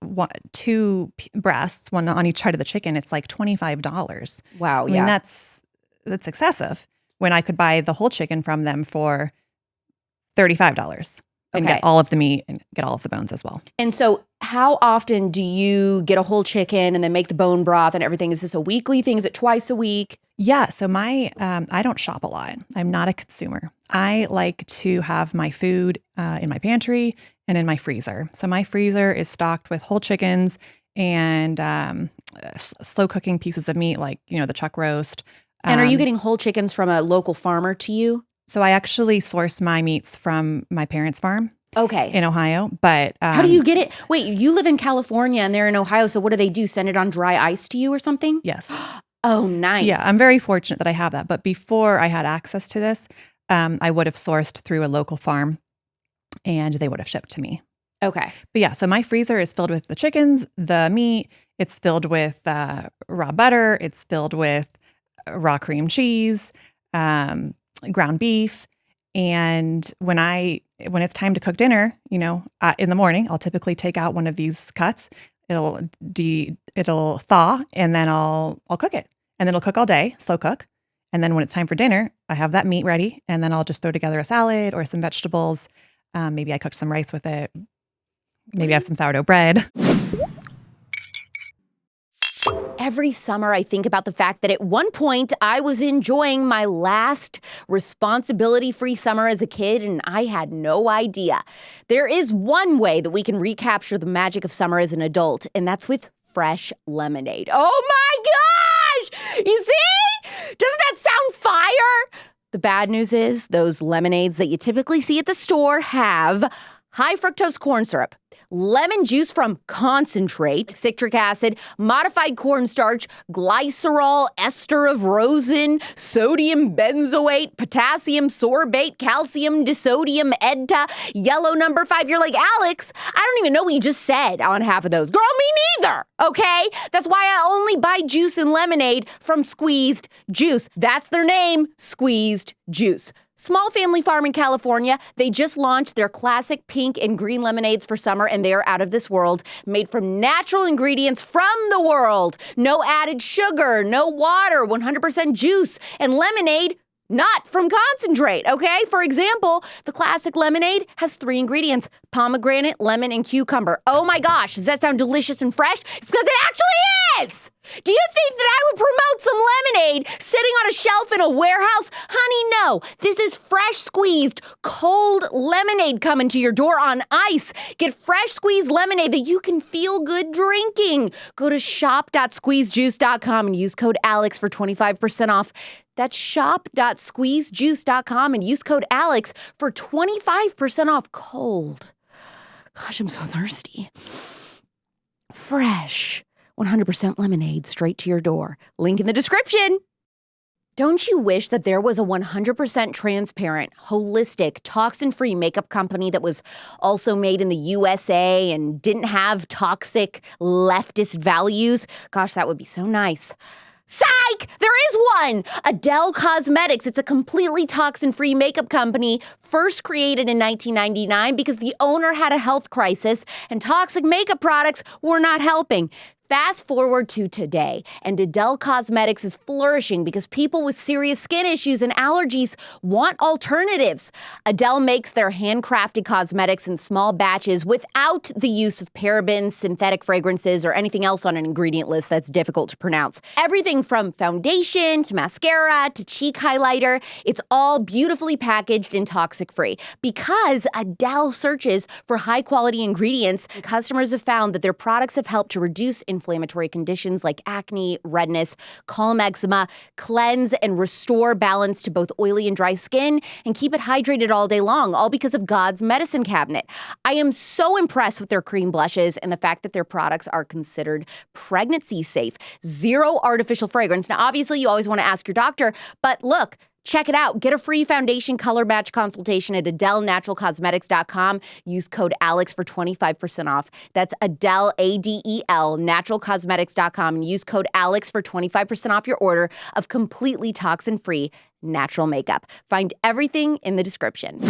2 breasts, one on each side of the chicken, it's like $25. Wow, I mean, that's excessive when I could buy the whole chicken from them for $35 and get all of the meat and get all of the bones as well. And so how often do you get a whole chicken and then make the bone broth and everything? Is this a weekly thing? Is it twice a week? Yeah. So I don't shop a lot. I'm not a consumer. I like to have my food in my pantry and in my freezer. So my freezer is stocked with whole chickens and slow cooking pieces of meat, like, the chuck roast. And are you getting whole chickens from a local farmer to you? So I actually source my meats from my parents' farm. Okay. In Ohio, but how do you get it? Wait, you live in California and they're in Ohio, so what do? Send it on dry ice to you or something? Yes. Oh, nice. Yeah, I'm very fortunate that I have that. But before I had access to this, I would have sourced through a local farm and they would have shipped to me. Okay. But yeah, so my freezer is filled with the chickens, the meat. It's filled with raw butter. It's filled with raw cream cheese, ground beef. And when it's time to cook dinner, in the morning, I'll typically take out one of these cuts. It'll thaw, and then I'll cook it. And then it'll cook all day, slow cook. And then when it's time for dinner, I have that meat ready, and then I'll just throw together a salad or some vegetables. Maybe I cook some rice with it. Maybe I have some sourdough bread. Every summer, I think about the fact that at one point I was enjoying my last responsibility-free summer as a kid, and I had no idea. There is one way that we can recapture the magic of summer as an adult, and that's with fresh lemonade. Oh my gosh! You see? Doesn't that sound fire? The bad news is those lemonades that you typically see at the store have high fructose corn syrup, lemon juice from concentrate, citric acid, modified cornstarch, glycerol, ester of rosin, sodium benzoate, potassium sorbate, calcium disodium edta, yellow number 5. You're like, Alex, I don't even know what you just said on half of those. Girl, me neither, okay? That's why I only buy juice and lemonade from Squeezed Juice. That's their name, Squeezed Juice. Small family farm in California. They just launched their classic pink and green lemonades for summer, and they are out of this world. Made from natural ingredients from the world. No added sugar, no water, 100% juice, and lemonade not from concentrate, okay? For example, the classic lemonade has 3 ingredients: pomegranate, lemon, and cucumber. Oh my gosh, does that sound delicious and fresh? It's because it actually is! Do you think that I would promote some lemonade sitting on a shelf in a warehouse? Honey, no. This is fresh squeezed, cold lemonade coming to your door on ice. Get fresh squeezed lemonade that you can feel good drinking. Go to shop.squeezejuice.com and use code ALEX for 25% off. That's shop.squeezejuice.com and use code ALEX for 25% off cold. Gosh, I'm so thirsty. Fresh. 100% lemonade straight to your door. Link in the description. Don't you wish that there was a 100% transparent, holistic, toxin-free makeup company that was also made in the USA and didn't have toxic leftist values? Gosh, that would be so nice. Psych! There is one! Adele Cosmetics. It's a completely toxin-free makeup company, first created in 1999 because the owner had a health crisis and toxic makeup products were not helping. Fast forward to today, and Adele Cosmetics is flourishing because people with serious skin issues and allergies want alternatives. Adele makes their handcrafted cosmetics in small batches without the use of parabens, synthetic fragrances, or anything else on an ingredient list that's difficult to pronounce. Everything from foundation to mascara to cheek highlighter, it's all beautifully packaged and toxic-free. Because Adele searches for high-quality ingredients, customers have found that their products have helped to reduce inflammatory conditions like acne, redness, calm eczema, cleanse and restore balance to both oily and dry skin, and keep it hydrated all day long, all because of God's medicine cabinet. I am so impressed with their cream blushes and the fact that their products are considered pregnancy safe. Zero artificial fragrance. Now, obviously, you always want to ask your doctor, but look, check it out. Get a free foundation color match consultation at AdeleNaturalCosmetics.com. Use code ALEX for 25% off. That's Adele, ADEL, naturalcosmetics.com, and use code ALEX for 25% off your order of completely toxin-free natural makeup. Find everything in the description.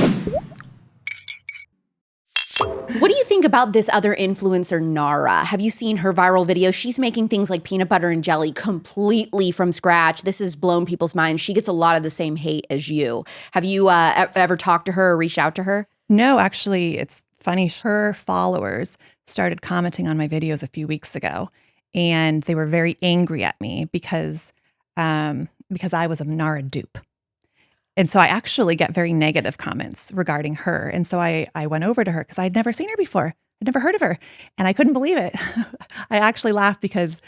What do you think about this other influencer, Nara? Have you seen her viral video? She's making things like peanut butter and jelly completely from scratch. This has blown people's minds. She gets a lot of the same hate as you. Have you ever talked to her or reached out to her? No, actually, it's funny. Her followers started commenting on my videos a few weeks ago, and they were very angry at me because I was a Nara dupe. And so I actually get very negative comments regarding her. And so I went over to her because I'd never seen her before. I'd never heard of her. And I couldn't believe it. I actually laughed because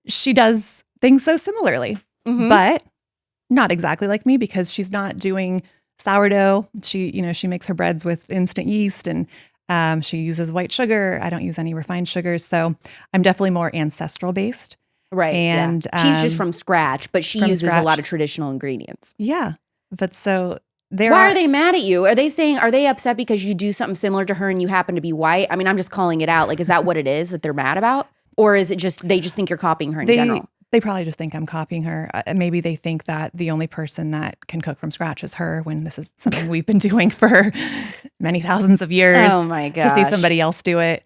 she does things so similarly, but not exactly like me because she's not doing sourdough. She makes her breads with instant yeast and she uses white sugar. I don't use any refined sugars. So I'm definitely more ancestral based. Right. And she's just from scratch, but she uses a lot of traditional ingredients. Yeah. But so why are they mad at you? Are they upset because you do something similar to her and you happen to be white? I mean, I'm just calling it out. Like, is that what it is that they're mad about? Or is it just, they just think you're copying her in general? They probably just think I'm copying her. Maybe they think that the only person that can cook from scratch is her when this is something we've been doing for many thousands of years. Oh my gosh. To see somebody else do it.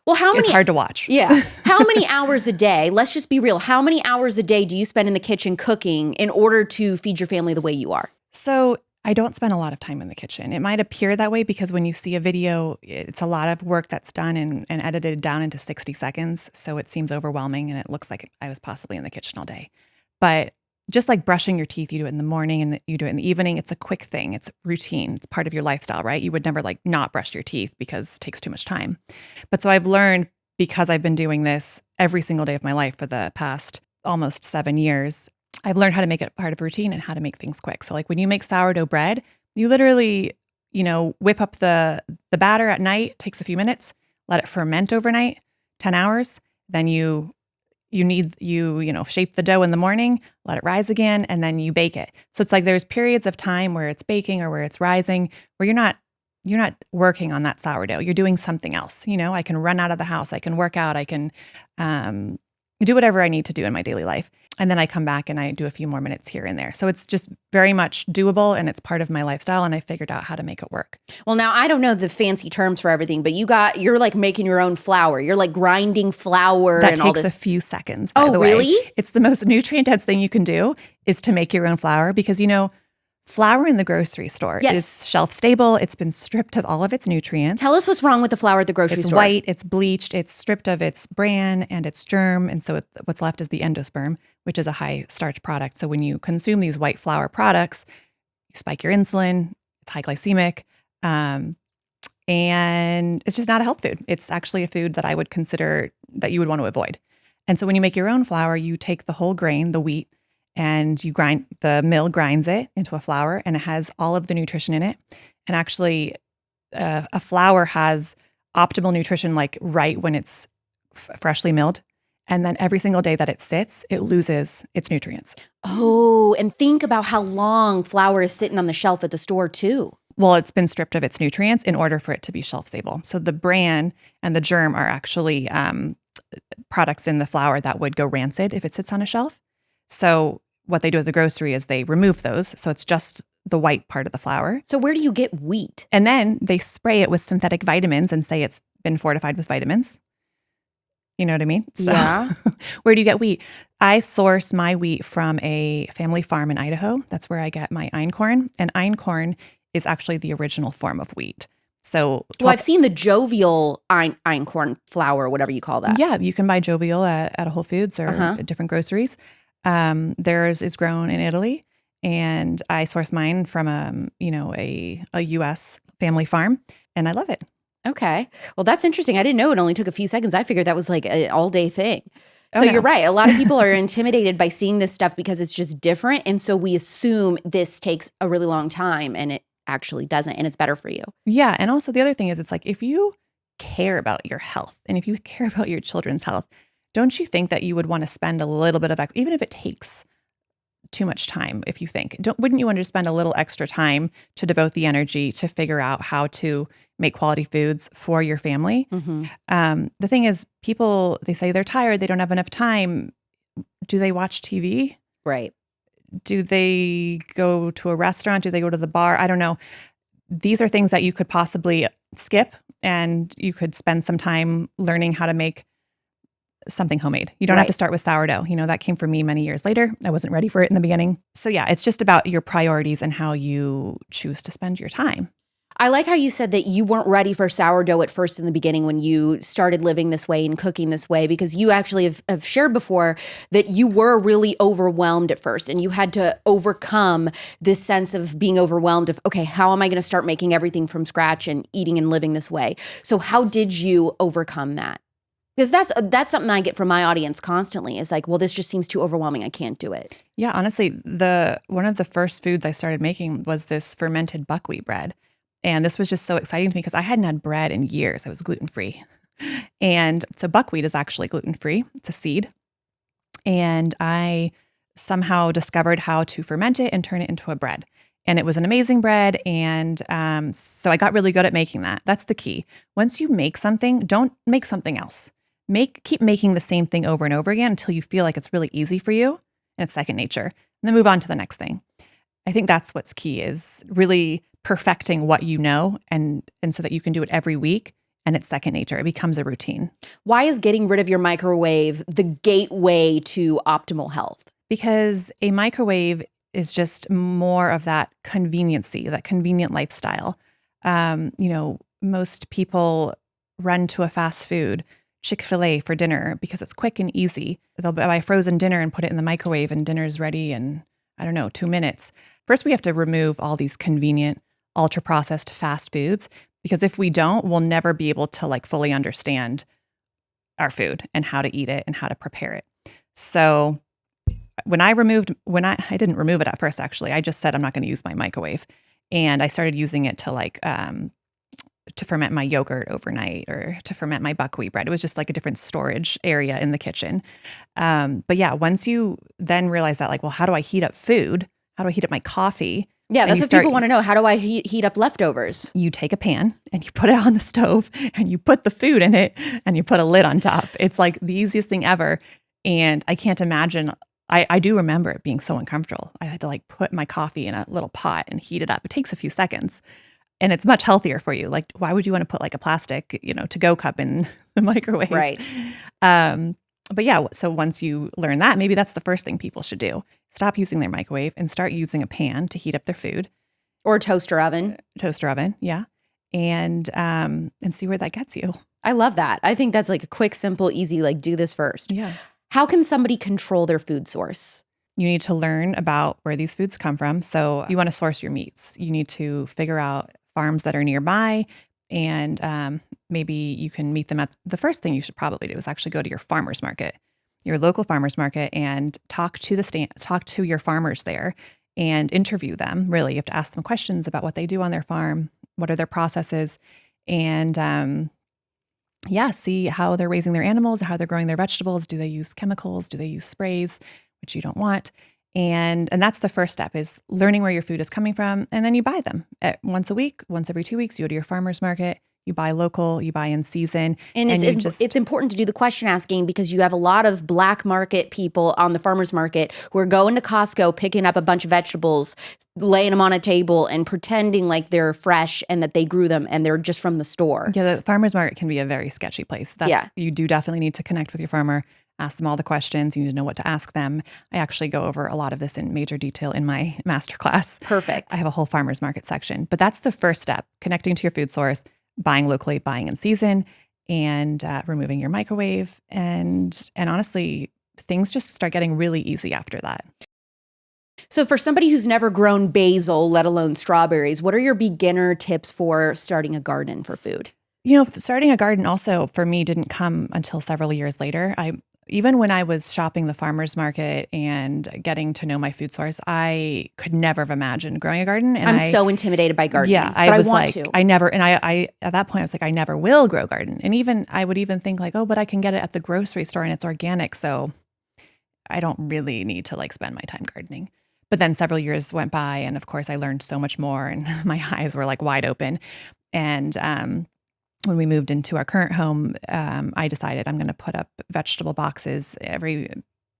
It's hard to watch. Yeah. How many hours a day, let's just be real, how many hours a day do you spend in the kitchen cooking in order to feed your family the way you are? So I don't spend a lot of time in the kitchen. It might appear that way because when you see a video, it's a lot of work that's done and edited down into 60 seconds. So it seems overwhelming and it looks like I was possibly in the kitchen all day. But just like brushing your teeth, you do it in the morning and you do it in the evening. It's a quick thing. It's routine. It's part of your lifestyle, right? You would never like not brush your teeth because it takes too much time. But so I've learned, because I've been doing this every single day of my life for the past almost 7 years, I've learned how to make it part of routine and how to make things quick. So like when you make sourdough bread, you literally, whip up the batter at night, takes a few minutes, let it ferment overnight, 10 hours. Then you shape the dough in the morning, let it rise again, and then you bake it. So it's like there's periods of time where it's baking or where it's rising, where you're not working on that sourdough. You're doing something else. I can run out of the house. I can work out. I can do whatever I need to do in my daily life. And then I come back and I do a few more minutes here and there. So it's just very much doable and it's part of my lifestyle. And I figured out how to make it work. Well, now I don't know the fancy terms for everything, but you're like making your own flour. You're like grinding flour and all this. That takes a few seconds, by the way. Oh, really? It's the most nutrient-dense thing you can do is to make your own flour because, flour in the grocery store is shelf stable. It's been stripped of all of its nutrients. Tell us what's wrong with the flour at the grocery store. It's white, it's bleached, it's stripped of its bran and its germ. And so what's left is the endosperm, which is a high starch product. So when you consume these white flour products, you spike your insulin, it's high glycemic, and it's just not a health food. It's actually a food that I would consider that you would want to avoid. And so when you make your own flour, you take the whole grain, the wheat, and the mill grinds it into a flour and it has all of the nutrition in it. And actually a flour has optimal nutrition like right when it's freshly milled. And then every single day that it sits, it loses its nutrients. Oh, and think about how long flour is sitting on the shelf at the store too. Well, it's been stripped of its nutrients in order for it to be shelf stable. So the bran and the germ are actually products in the flour that would go rancid if it sits on a shelf. So what they do at the grocery is they remove those. So it's just the white part of the flour. So where do you get wheat? And then they spray it with synthetic vitamins and say it's been fortified with vitamins. You know what I mean? So Yeah. where do you get wheat? I source my wheat from a family farm in Idaho. That's where I get my einkorn. And einkorn is actually the original form of wheat. So Well, I've seen the jovial einkorn flour, whatever you call that. yeah, you can buy jovial at a Whole Foods or Uh-huh. at different groceries. Theirs is grown in Italy, and I source mine from a U.S. family farm, and I love it. Okay. Well, that's interesting. I didn't know it only took a few seconds. I figured that was like an all-day thing. Oh, So no. you're right. A lot of people are intimidated by seeing this stuff because it's just different. And so we assume this takes a really long time, and it actually doesn't, and it's better for you. Yeah, and also the other thing is, it's like if you care about your health and if you care about your children's health, don't you think that you would want to spend a little bit of even if it takes too much time? If you think, wouldn't you want to spend a little extra time to devote the energy to figure out how to make quality foods for your family? The thing is, people, they say they're tired, they don't have enough time. Do they watch TV? Right. Do they go to a restaurant? Do they go to the bar? I don't know. These are things that you could possibly skip, and you could spend some time learning how to make something homemade. You don't have to start with sourdough. That came from me many years later. I wasn't ready for it in the beginning. So yeah, it's just about your priorities and how you choose to spend your time. I like how you said that you weren't ready for sourdough at first in the beginning when you started living this way and cooking this way, because you actually have shared before that you were really overwhelmed at first and you had to overcome this sense of being overwhelmed of, okay, how am I going to start making everything from scratch and eating and living this way? So how did you overcome that? Because that's something I get from my audience constantly is like, well, this just seems too overwhelming. I can't do it. Yeah, honestly, one of the first foods I started making was this fermented buckwheat bread. And this was just so exciting to me because I hadn't had bread in years. I was gluten-free. And so buckwheat is actually gluten-free. It's a seed. And I somehow discovered how to ferment it and turn it into a bread. And it was an amazing bread. And so I got really good at making that. That's the key. Once you make something, don't make something else. Keep making the same thing over and over again until you feel like it's really easy for you and it's second nature. And then move on to the next thing. I think that's what's key, is really perfecting what you know, and so that you can do it every week and it's second nature. It becomes a routine. Why is getting rid of your microwave the gateway to optimal health? Because a microwave is just more of that conveniency, that convenient lifestyle. Most people run to a fast food, Chick-fil-A, for dinner because it's quick and easy. They'll buy frozen dinner and put it in the microwave and dinner's ready in, 2 minutes. First, we have to remove all these convenient, ultra-processed fast foods, because if we don't, we'll never be able to fully understand our food and how to eat it and how to prepare it. So I didn't remove it at first, actually. I just said I'm not going to use my microwave. And I started using it to ferment my yogurt overnight or to ferment my buckwheat bread. It was just like a different storage area in the kitchen. But yeah, once you then realize that, how do I heat up food? How do I heat up my coffee? Yeah, that's what people want to know. How do I heat up leftovers? You take a pan and you put it on the stove and you put the food in it and you put a lid on top. It's like the easiest thing ever. And I can't imagine, I do remember it being so uncomfortable. I had to put my coffee in a little pot and heat it up. It takes a few seconds. And it's much healthier for you. Why would you want to put a plastic, to-go cup in the microwave? Right. But yeah, so once you learn that, maybe that's the first thing people should do. Stop using their microwave and start using a pan to heat up their food. Or a toaster oven. Toaster oven, yeah. And see where that gets you. I love that. I think that's a quick, simple, easy, do this first. Yeah. How can somebody control their food source? You need to learn about where these foods come from. So you want to source your meats. You need to figure out farms that are nearby, and maybe you can meet them at the first thing you should probably do is actually go to your farmer's market, your local farmer's market, and talk to your farmers there and interview them. Really, you have to ask them questions about what they do on their farm, what are their processes, and see how they're raising their animals, how they're growing their vegetables. Do they use chemicals? Do they use sprays, which you don't want? And that's the first step, is learning where your food is coming from. And then you buy them once a week, once every 2 weeks. You go to your farmer's market, You buy local, you buy in season. And it's important to do the question asking because you have a lot of black market people on the farmer's market who are going to Costco, picking up a bunch of vegetables, laying them on a table and pretending like they're fresh and that they grew them and they're just from the store. Yeah, the farmer's market can be a very sketchy place. You do definitely need to connect with your farmer, ask them all the questions. You need to know what to ask them. I actually go over a lot of this in major detail in my masterclass. Perfect. I have a whole farmer's market section. But that's the first step, connecting to your food source, buying locally, buying in season, and removing your microwave. And honestly, things just start getting really easy after that. So for somebody who's never grown basil, let alone strawberries, what are your beginner tips for starting a garden for food? Starting a garden also for me didn't come until several years later. Even when I was shopping the farmer's market and getting to know my food source, I could never have imagined growing a garden. And I'm so intimidated by gardening. Yeah, I want to. I never, and I at that point I was like, I never will grow a garden. And I would even think like, oh, but I can get it at the grocery store and it's organic, so I don't really need to like spend my time gardening. But then several years went by, and of course I learned so much more, and my eyes were like wide open. And when we moved into our current home, I decided I'm going to put up vegetable boxes every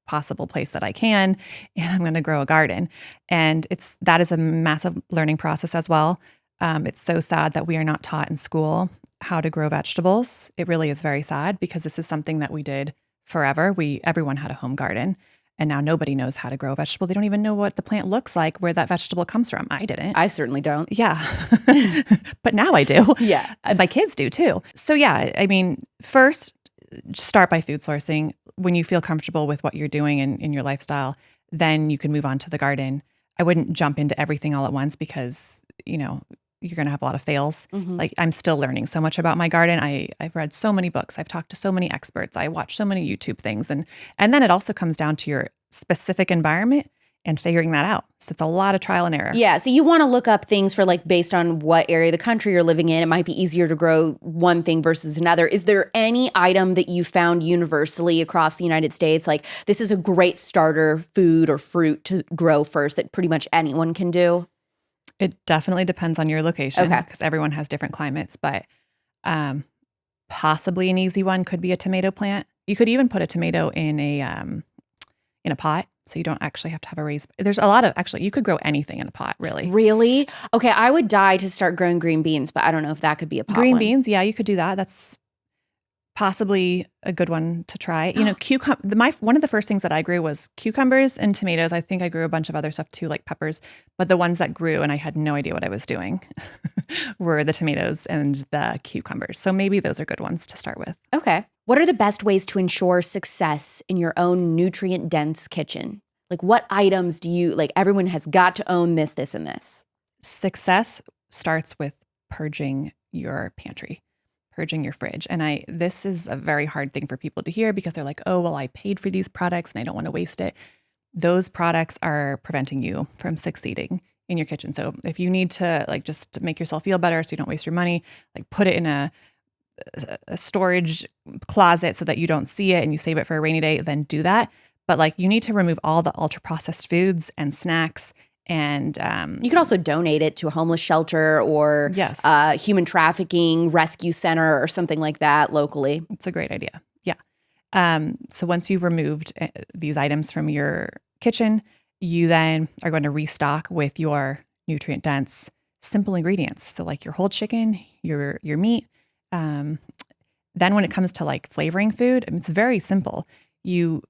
possible place that I can, and I'm going to grow a garden. And that is a massive learning process as well. It's so sad that we are not taught in school how to grow vegetables. It really is very sad because this is something that we did forever. Everyone had a home garden. And now nobody knows how to grow a vegetable. They don't even know what the plant looks like, where that vegetable comes from. I didn't. I certainly don't. Yeah. But now I do. Yeah. My kids do too. So yeah, I mean, first, start by food sourcing. When you feel comfortable with what you're doing in your lifestyle, then you can move on to the garden. I wouldn't jump into everything all at once because, you're going to have a lot of fails. Mm-hmm. Like I'm still learning so much about my garden. I've read so many books. I've talked to so many experts. I watch so many YouTube things. And then it also comes down to your specific environment and figuring that out. So it's a lot of trial and error. Yeah. So you want to look up things for like based on what area of the country you're living in. It might be easier to grow one thing versus another. Is there any item that you found universally across the United States? Like this is a great starter food or fruit to grow first that pretty much anyone can do? It definitely depends on your location Okay. because everyone has different climates, but possibly an easy one could be a tomato plant. You could even put a tomato in a pot, so you don't actually have to have a raised. There's a lot of you could grow anything in a pot, really. Really? Okay, I would die to start growing green beans, but I don't know if that could be a pot Green one. beans, yeah, you could do that. That's possibly a good one to try. One of the first things that I grew was cucumbers and tomatoes. I think I grew a bunch of other stuff too, like peppers. But the ones that grew, and I had no idea what I was doing, were the tomatoes and the cucumbers. So maybe those are good ones to start with. Okay. What are the best ways to ensure success in your own nutrient-dense kitchen? Like what items do you, like everyone has got to own this, this, and this? Success starts with purging your pantry. Purging your fridge. And this is a very hard thing for people to hear because they're like, oh, well, I paid for these products and I don't want to waste it. Those products are preventing you from succeeding in your kitchen. So if you need to just make yourself feel better so you don't waste your money, put it in a storage closet so that you don't see it and you save it for a rainy day, then do that. But you need to remove all the ultra processed foods and snacks. And you could also donate it to a homeless shelter or yes. Human trafficking rescue center or something like that locally. It's a great idea. Yeah. So once you've removed these items from your kitchen, you then are going to restock with your nutrient dense, simple ingredients. So your whole chicken, your meat. Then when it comes to flavoring food, it's very simple. You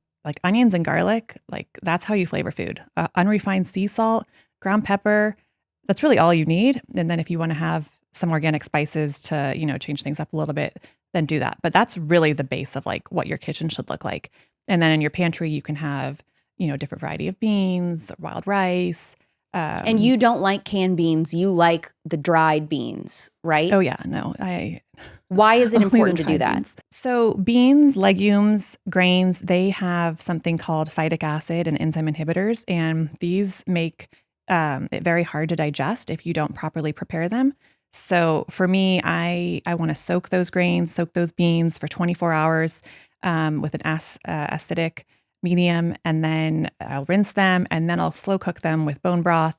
onions and garlic, that's how you flavor food. Unrefined sea salt, ground pepper, that's really all you need. And then if you want to have some organic spices to, change things up a little bit, then do that. But that's really the base of what your kitchen should look like. And then in your pantry, you can have, different variety of beans, wild rice. And you don't like canned beans. You like the dried beans, right? Oh yeah, no, Why is it important to do that? Beans. So beans, legumes, grains, they have something called phytic acid and enzyme inhibitors, and these make it very hard to digest if you don't properly prepare them. So for me, I want to soak those grains, soak those beans for 24 hours with an acidic medium, and then I'll rinse them, and then I'll slow cook them with bone broth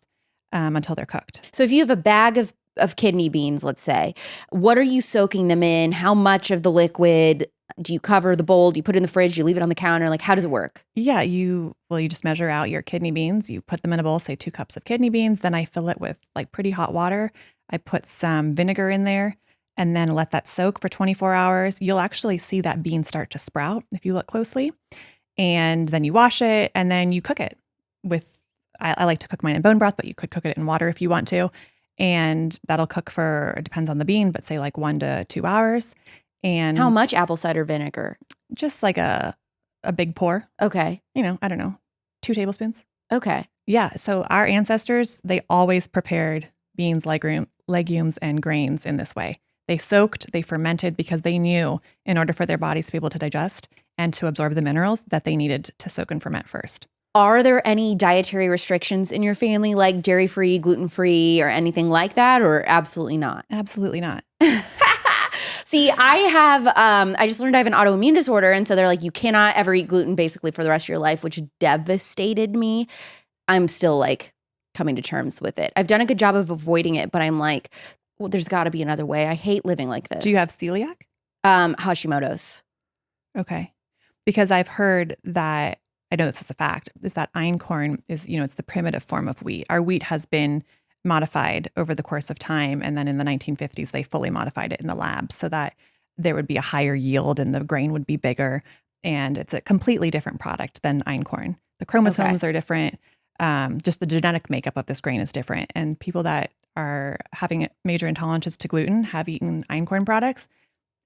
until they're cooked. So if you have a bag of of kidney beans, let's say. What are you soaking them in? How much of the liquid? Do you cover the bowl? Do you put it in the fridge? Do you leave it on the counter? Like, how does it work? Yeah, you just measure out your kidney beans. You put them in a bowl, say 2 cups of kidney beans. Then I fill it with like pretty hot water. I put some vinegar in there and then let that soak for 24 hours. You'll actually see that bean start to sprout if you look closely. And then you wash it and then you cook it with, I like to cook mine in bone broth, but you could cook it in water if you want to. And that'll cook for, it depends on the bean, but say like 1 to 2 hours. And how much apple cider vinegar? Just like a big pour. Okay. I don't know, 2 tablespoons. Okay. Yeah. So our ancestors, they always prepared beans, legumes, and grains in this way. They soaked, they fermented because they knew in order for their bodies to be able to digest and to absorb the minerals that they needed to soak and ferment first. Are there any dietary restrictions in your family, like dairy-free, gluten-free, or anything like that, or absolutely not? Absolutely not. See, I just learned I have an autoimmune disorder. And so they're like, you cannot ever eat gluten basically for the rest of your life, which devastated me. I'm still like coming to terms with it. I've done a good job of avoiding it, but I'm like, well, there's got to be another way. I hate living like this. Do you have celiac? Hashimoto's. Okay. Because I've heard that, I know this is a fact, is that einkorn is, it's the primitive form of wheat. Our wheat has been modified over the course of time. And then in the 1950s, they fully modified it in the lab so that there would be a higher yield and the grain would be bigger. And it's a completely different product than einkorn. The chromosomes are different. Just the genetic makeup of this grain is different. And people that are having major intolerances to gluten have eaten einkorn products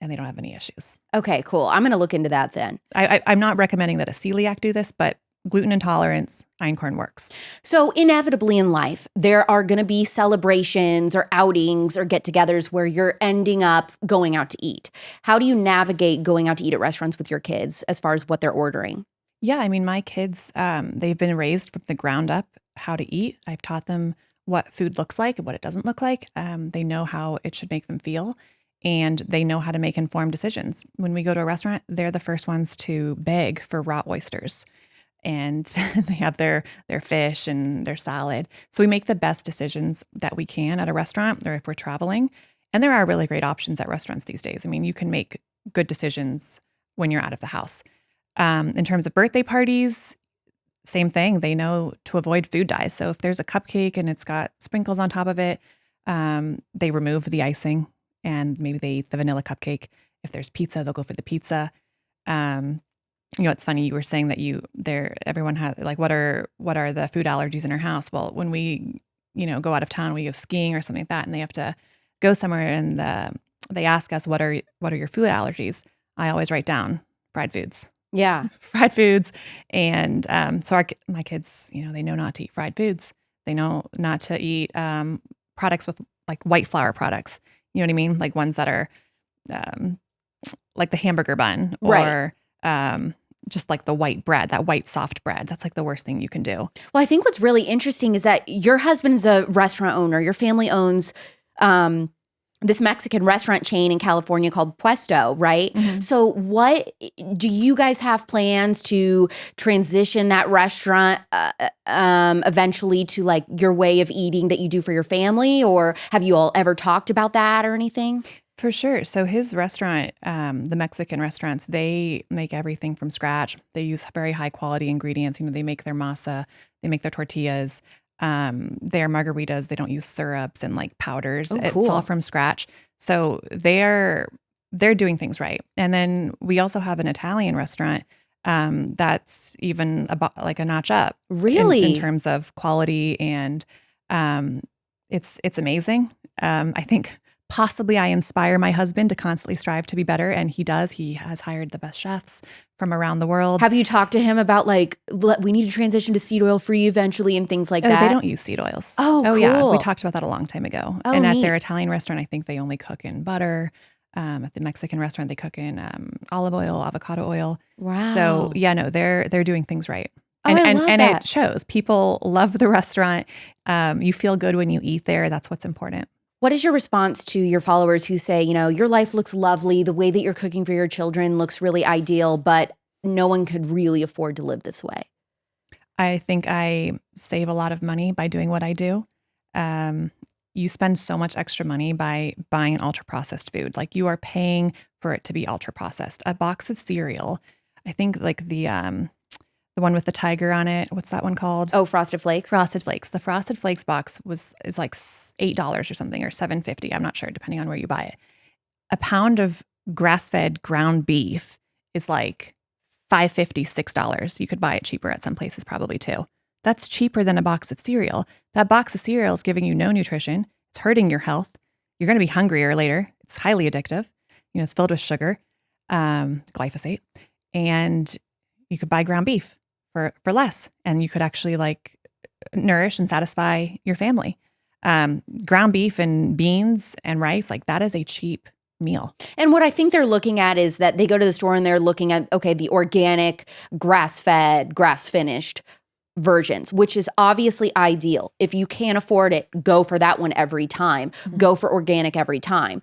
and they don't have any issues. Okay, cool. I'm going to look into that then. I'm not recommending that a celiac do this, but gluten intolerance, einkorn works. So inevitably in life, there are going to be celebrations or outings or get-togethers where you're ending up going out to eat. How do you navigate going out to eat at restaurants with your kids as far as what they're ordering? Yeah, I mean, my kids, they've been raised from the ground up how to eat. I've taught them what food looks like and what it doesn't look like. They know how it should make them feel. And they know how to make informed decisions. When we go to a restaurant, they're the first ones to beg for raw oysters. And they have their fish and their salad. So we make the best decisions that we can at a restaurant or if we're traveling. And there are really great options at restaurants these days. I mean, you can make good decisions when you're out of the house. In terms of birthday parties, same thing. They know to avoid food dyes. So if there's a cupcake and it's got sprinkles on top of it, they remove the icing and maybe they eat the vanilla cupcake. If there's pizza, they'll go for the pizza. It's funny, you were saying that everyone has, like, what are the food allergies in our house? Well, when we, go out of town, we go skiing or something like that, and they have to go somewhere and they ask us, what are your food allergies? I always write down fried foods. Yeah. Fried foods. And so my kids, they know not to eat fried foods. They know not to eat products with like white flour products. You know what I mean? Like ones that are like the hamburger bun or just like the white bread, that white soft bread. That's like the worst thing you can do. Well, I think what's really interesting is that your husband is a restaurant owner. Your family owns this Mexican restaurant chain in California called Puesto, right? Mm-hmm. So what do you guys have plans to transition that restaurant eventually to like your way of eating that you do for your family? Or have you all ever talked about that or anything? For sure. So his restaurant, the Mexican restaurants, they make everything from scratch. They use very high quality ingredients. They make their masa, they make their tortillas. Their margaritas, they don't use syrups and like powders. Oh, It's cool. all from scratch. So they're doing things right. And then we also have an Italian restaurant that's even like a notch up. Really? In terms of quality, and it's amazing. I think possibly I inspire my husband to constantly strive to be better, and he does. He has hired the best chefs from around the world. Have you talked to him about like, we need to transition to seed oil free eventually and things like that? They don't use seed oils. Oh, cool. Yeah. We talked about that a long time ago. Oh, and at neat. their Italian restaurant, I think they only cook in butter. At the Mexican restaurant, they cook in olive oil, avocado oil. Wow. So yeah, no, they're doing things right. Oh, And I love and that. it shows. People love the restaurant. You feel good when you eat there. That's what's important. What is your response to your followers who say, your life looks lovely, the way that you're cooking for your children looks really ideal, but no one could really afford to live this way? I think I save a lot of money by doing what I do. you spend so much extra money by buying an ultra processed food. Like you are paying for it to be ultra processed. A box of cereal, I think like the one with the tiger on it. What's that one called? Oh, Frosted Flakes. Frosted Flakes. The Frosted Flakes box is like $8 or something, or $7.50. I'm not sure, depending on where you buy it. A pound of grass-fed ground beef is like $5.50, $6. You could buy it cheaper at some places probably too. That's cheaper than a box of cereal. That box of cereal is giving you no nutrition. It's hurting your health. You're going to be hungrier later. It's highly addictive. It's filled with sugar, glyphosate, and you could buy ground beef for less, and you could actually like nourish and satisfy your family. Ground beef and beans and rice, like that is a cheap meal. And what I think they're looking at is that they go to the store and they're looking at, okay, the organic, grass-fed, grass-finished versions, which is obviously ideal. If you can't afford it, go for that one every time. Go for organic every time.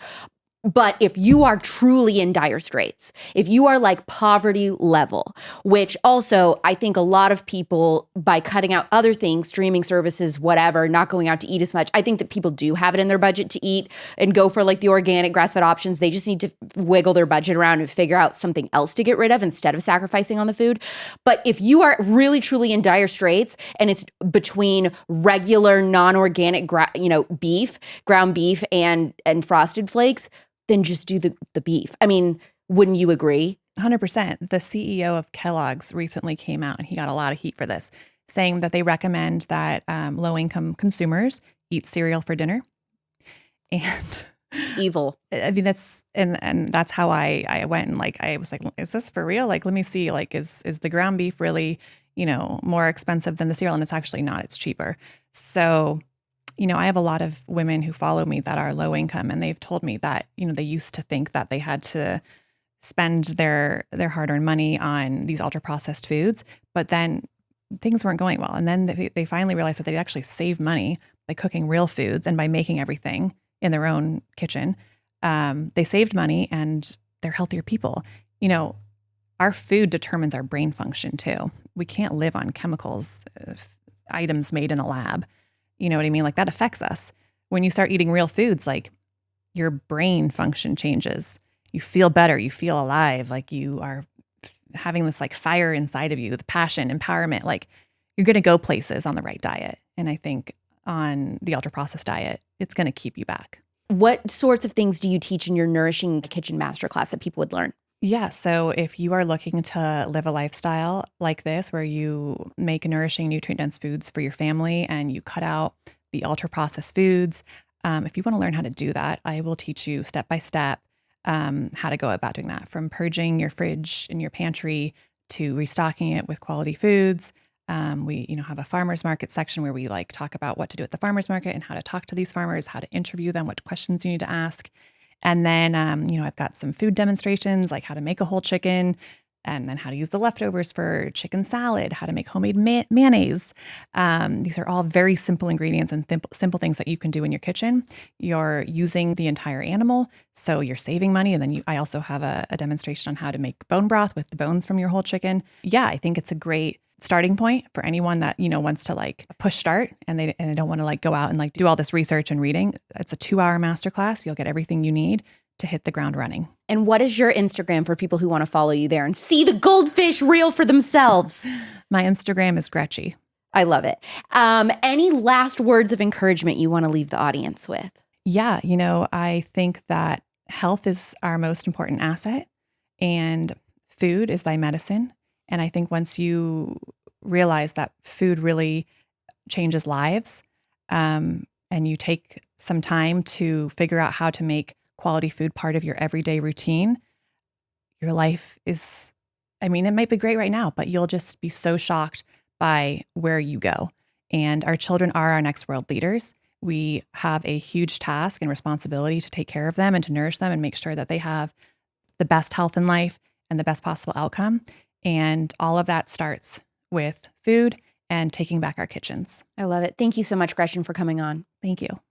But if you are truly in dire straits, if you are like poverty level, which also I think a lot of people, by cutting out other things, streaming services, whatever, not going out to eat as much, I think that people do have it in their budget to eat and go for like the organic grass-fed options. They just need to wiggle their budget around and figure out something else to get rid of instead of sacrificing on the food. But if you are really truly in dire straits and it's between regular non-organic beef, ground beef and Frosted Flakes, then just do the beef. I mean, wouldn't you agree? 100%. The CEO of Kellogg's recently came out, and he got a lot of heat for this, saying that they recommend that low-income consumers eat cereal for dinner. And it's evil. I mean, that's and that's how I went, and like I was like, is this for real? Like, let me see. Like, is the ground beef really more expensive than the cereal? And it's actually not. It's cheaper. So I have a lot of women who follow me that are low income, and they've told me that, they used to think that they had to spend their hard-earned money on these ultra-processed foods, but then things weren't going well. And then they finally realized that they'd actually save money by cooking real foods and by making everything in their own kitchen. They saved money, and they're healthier people. Our food determines our brain function too. We can't live on chemicals, items made in a lab. You know what I mean? Like that affects us. When you start eating real foods, like your brain function changes. You feel better. You feel alive. Like you are having this like fire inside of you, the passion, empowerment. Like you're going to go places on the right diet. And I think on the ultra processed diet, it's going to keep you back. What sorts of things do you teach in your Nourishing Kitchen Masterclass that people would learn? Yeah. So if you are looking to live a lifestyle like this, where you make nourishing, nutrient-dense foods for your family and you cut out the ultra-processed foods, if you want to learn how to do that, I will teach you step-by-step how to go about doing that, from purging your fridge and your pantry to restocking it with quality foods. We have a farmer's market section where we like talk about what to do at the farmer's market and how to talk to these farmers, how to interview them, what questions you need to ask. And then, I've got some food demonstrations, like how to make a whole chicken, and then how to use the leftovers for chicken salad, how to make homemade mayonnaise. These are all very simple ingredients and simple things that you can do in your kitchen. You're using the entire animal, so you're saving money. And then I also have a demonstration on how to make bone broth with the bones from your whole chicken. Yeah, I think it's a great starting point for anyone that, wants to like push start and they don't want to like go out and like do all this research and reading. It's a 2-hour masterclass. You'll get everything you need to hit the ground running. And what is your Instagram for people who want to follow you there and see the goldfish reel for themselves? My Instagram is Gretchen. I love it. Any last words of encouragement you want to leave the audience with? Yeah. I think that health is our most important asset, and food is thy medicine. And I think once you realize that food really changes lives, and you take some time to figure out how to make quality food part of your everyday routine, your life is, it might be great right now, but you'll just be so shocked by where you go. And our children are our next world leaders. We have a huge task and responsibility to take care of them and to nourish them and make sure that they have the best health in life and the best possible outcome. And all of that starts with food and taking back our kitchens. I love it. Thank you so much, Gretchen, for coming on. Thank you.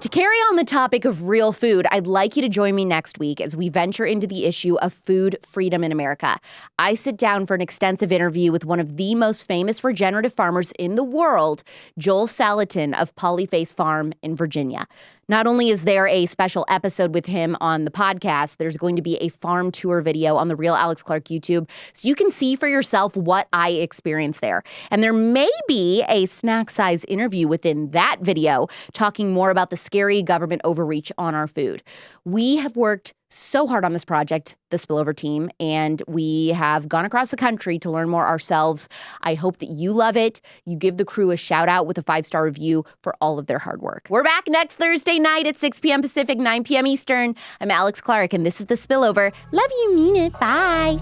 To carry on the topic of real food, I'd like you to join me next week as we venture into the issue of food freedom in America. I sit down for an extensive interview with one of the most famous regenerative farmers in the world, Joel Salatin of Polyface Farm in Virginia. Not only is there a special episode with him on the podcast, there's going to be a farm tour video on the Real Alex Clark YouTube, so you can see for yourself what I experienced there. And there may be a snack-size interview within that video talking more about the scary government overreach on our food. We have worked so hard on this project, the Spillover team, and we have gone across the country to learn more ourselves. I hope that you love it. You give the crew a shout out with a 5-star review for all of their hard work. We're back next Thursday night at 6 p.m. Pacific, 9 p.m. Eastern. I'm Alex Clark, and this is the Spillover. Love you, mean it. Bye.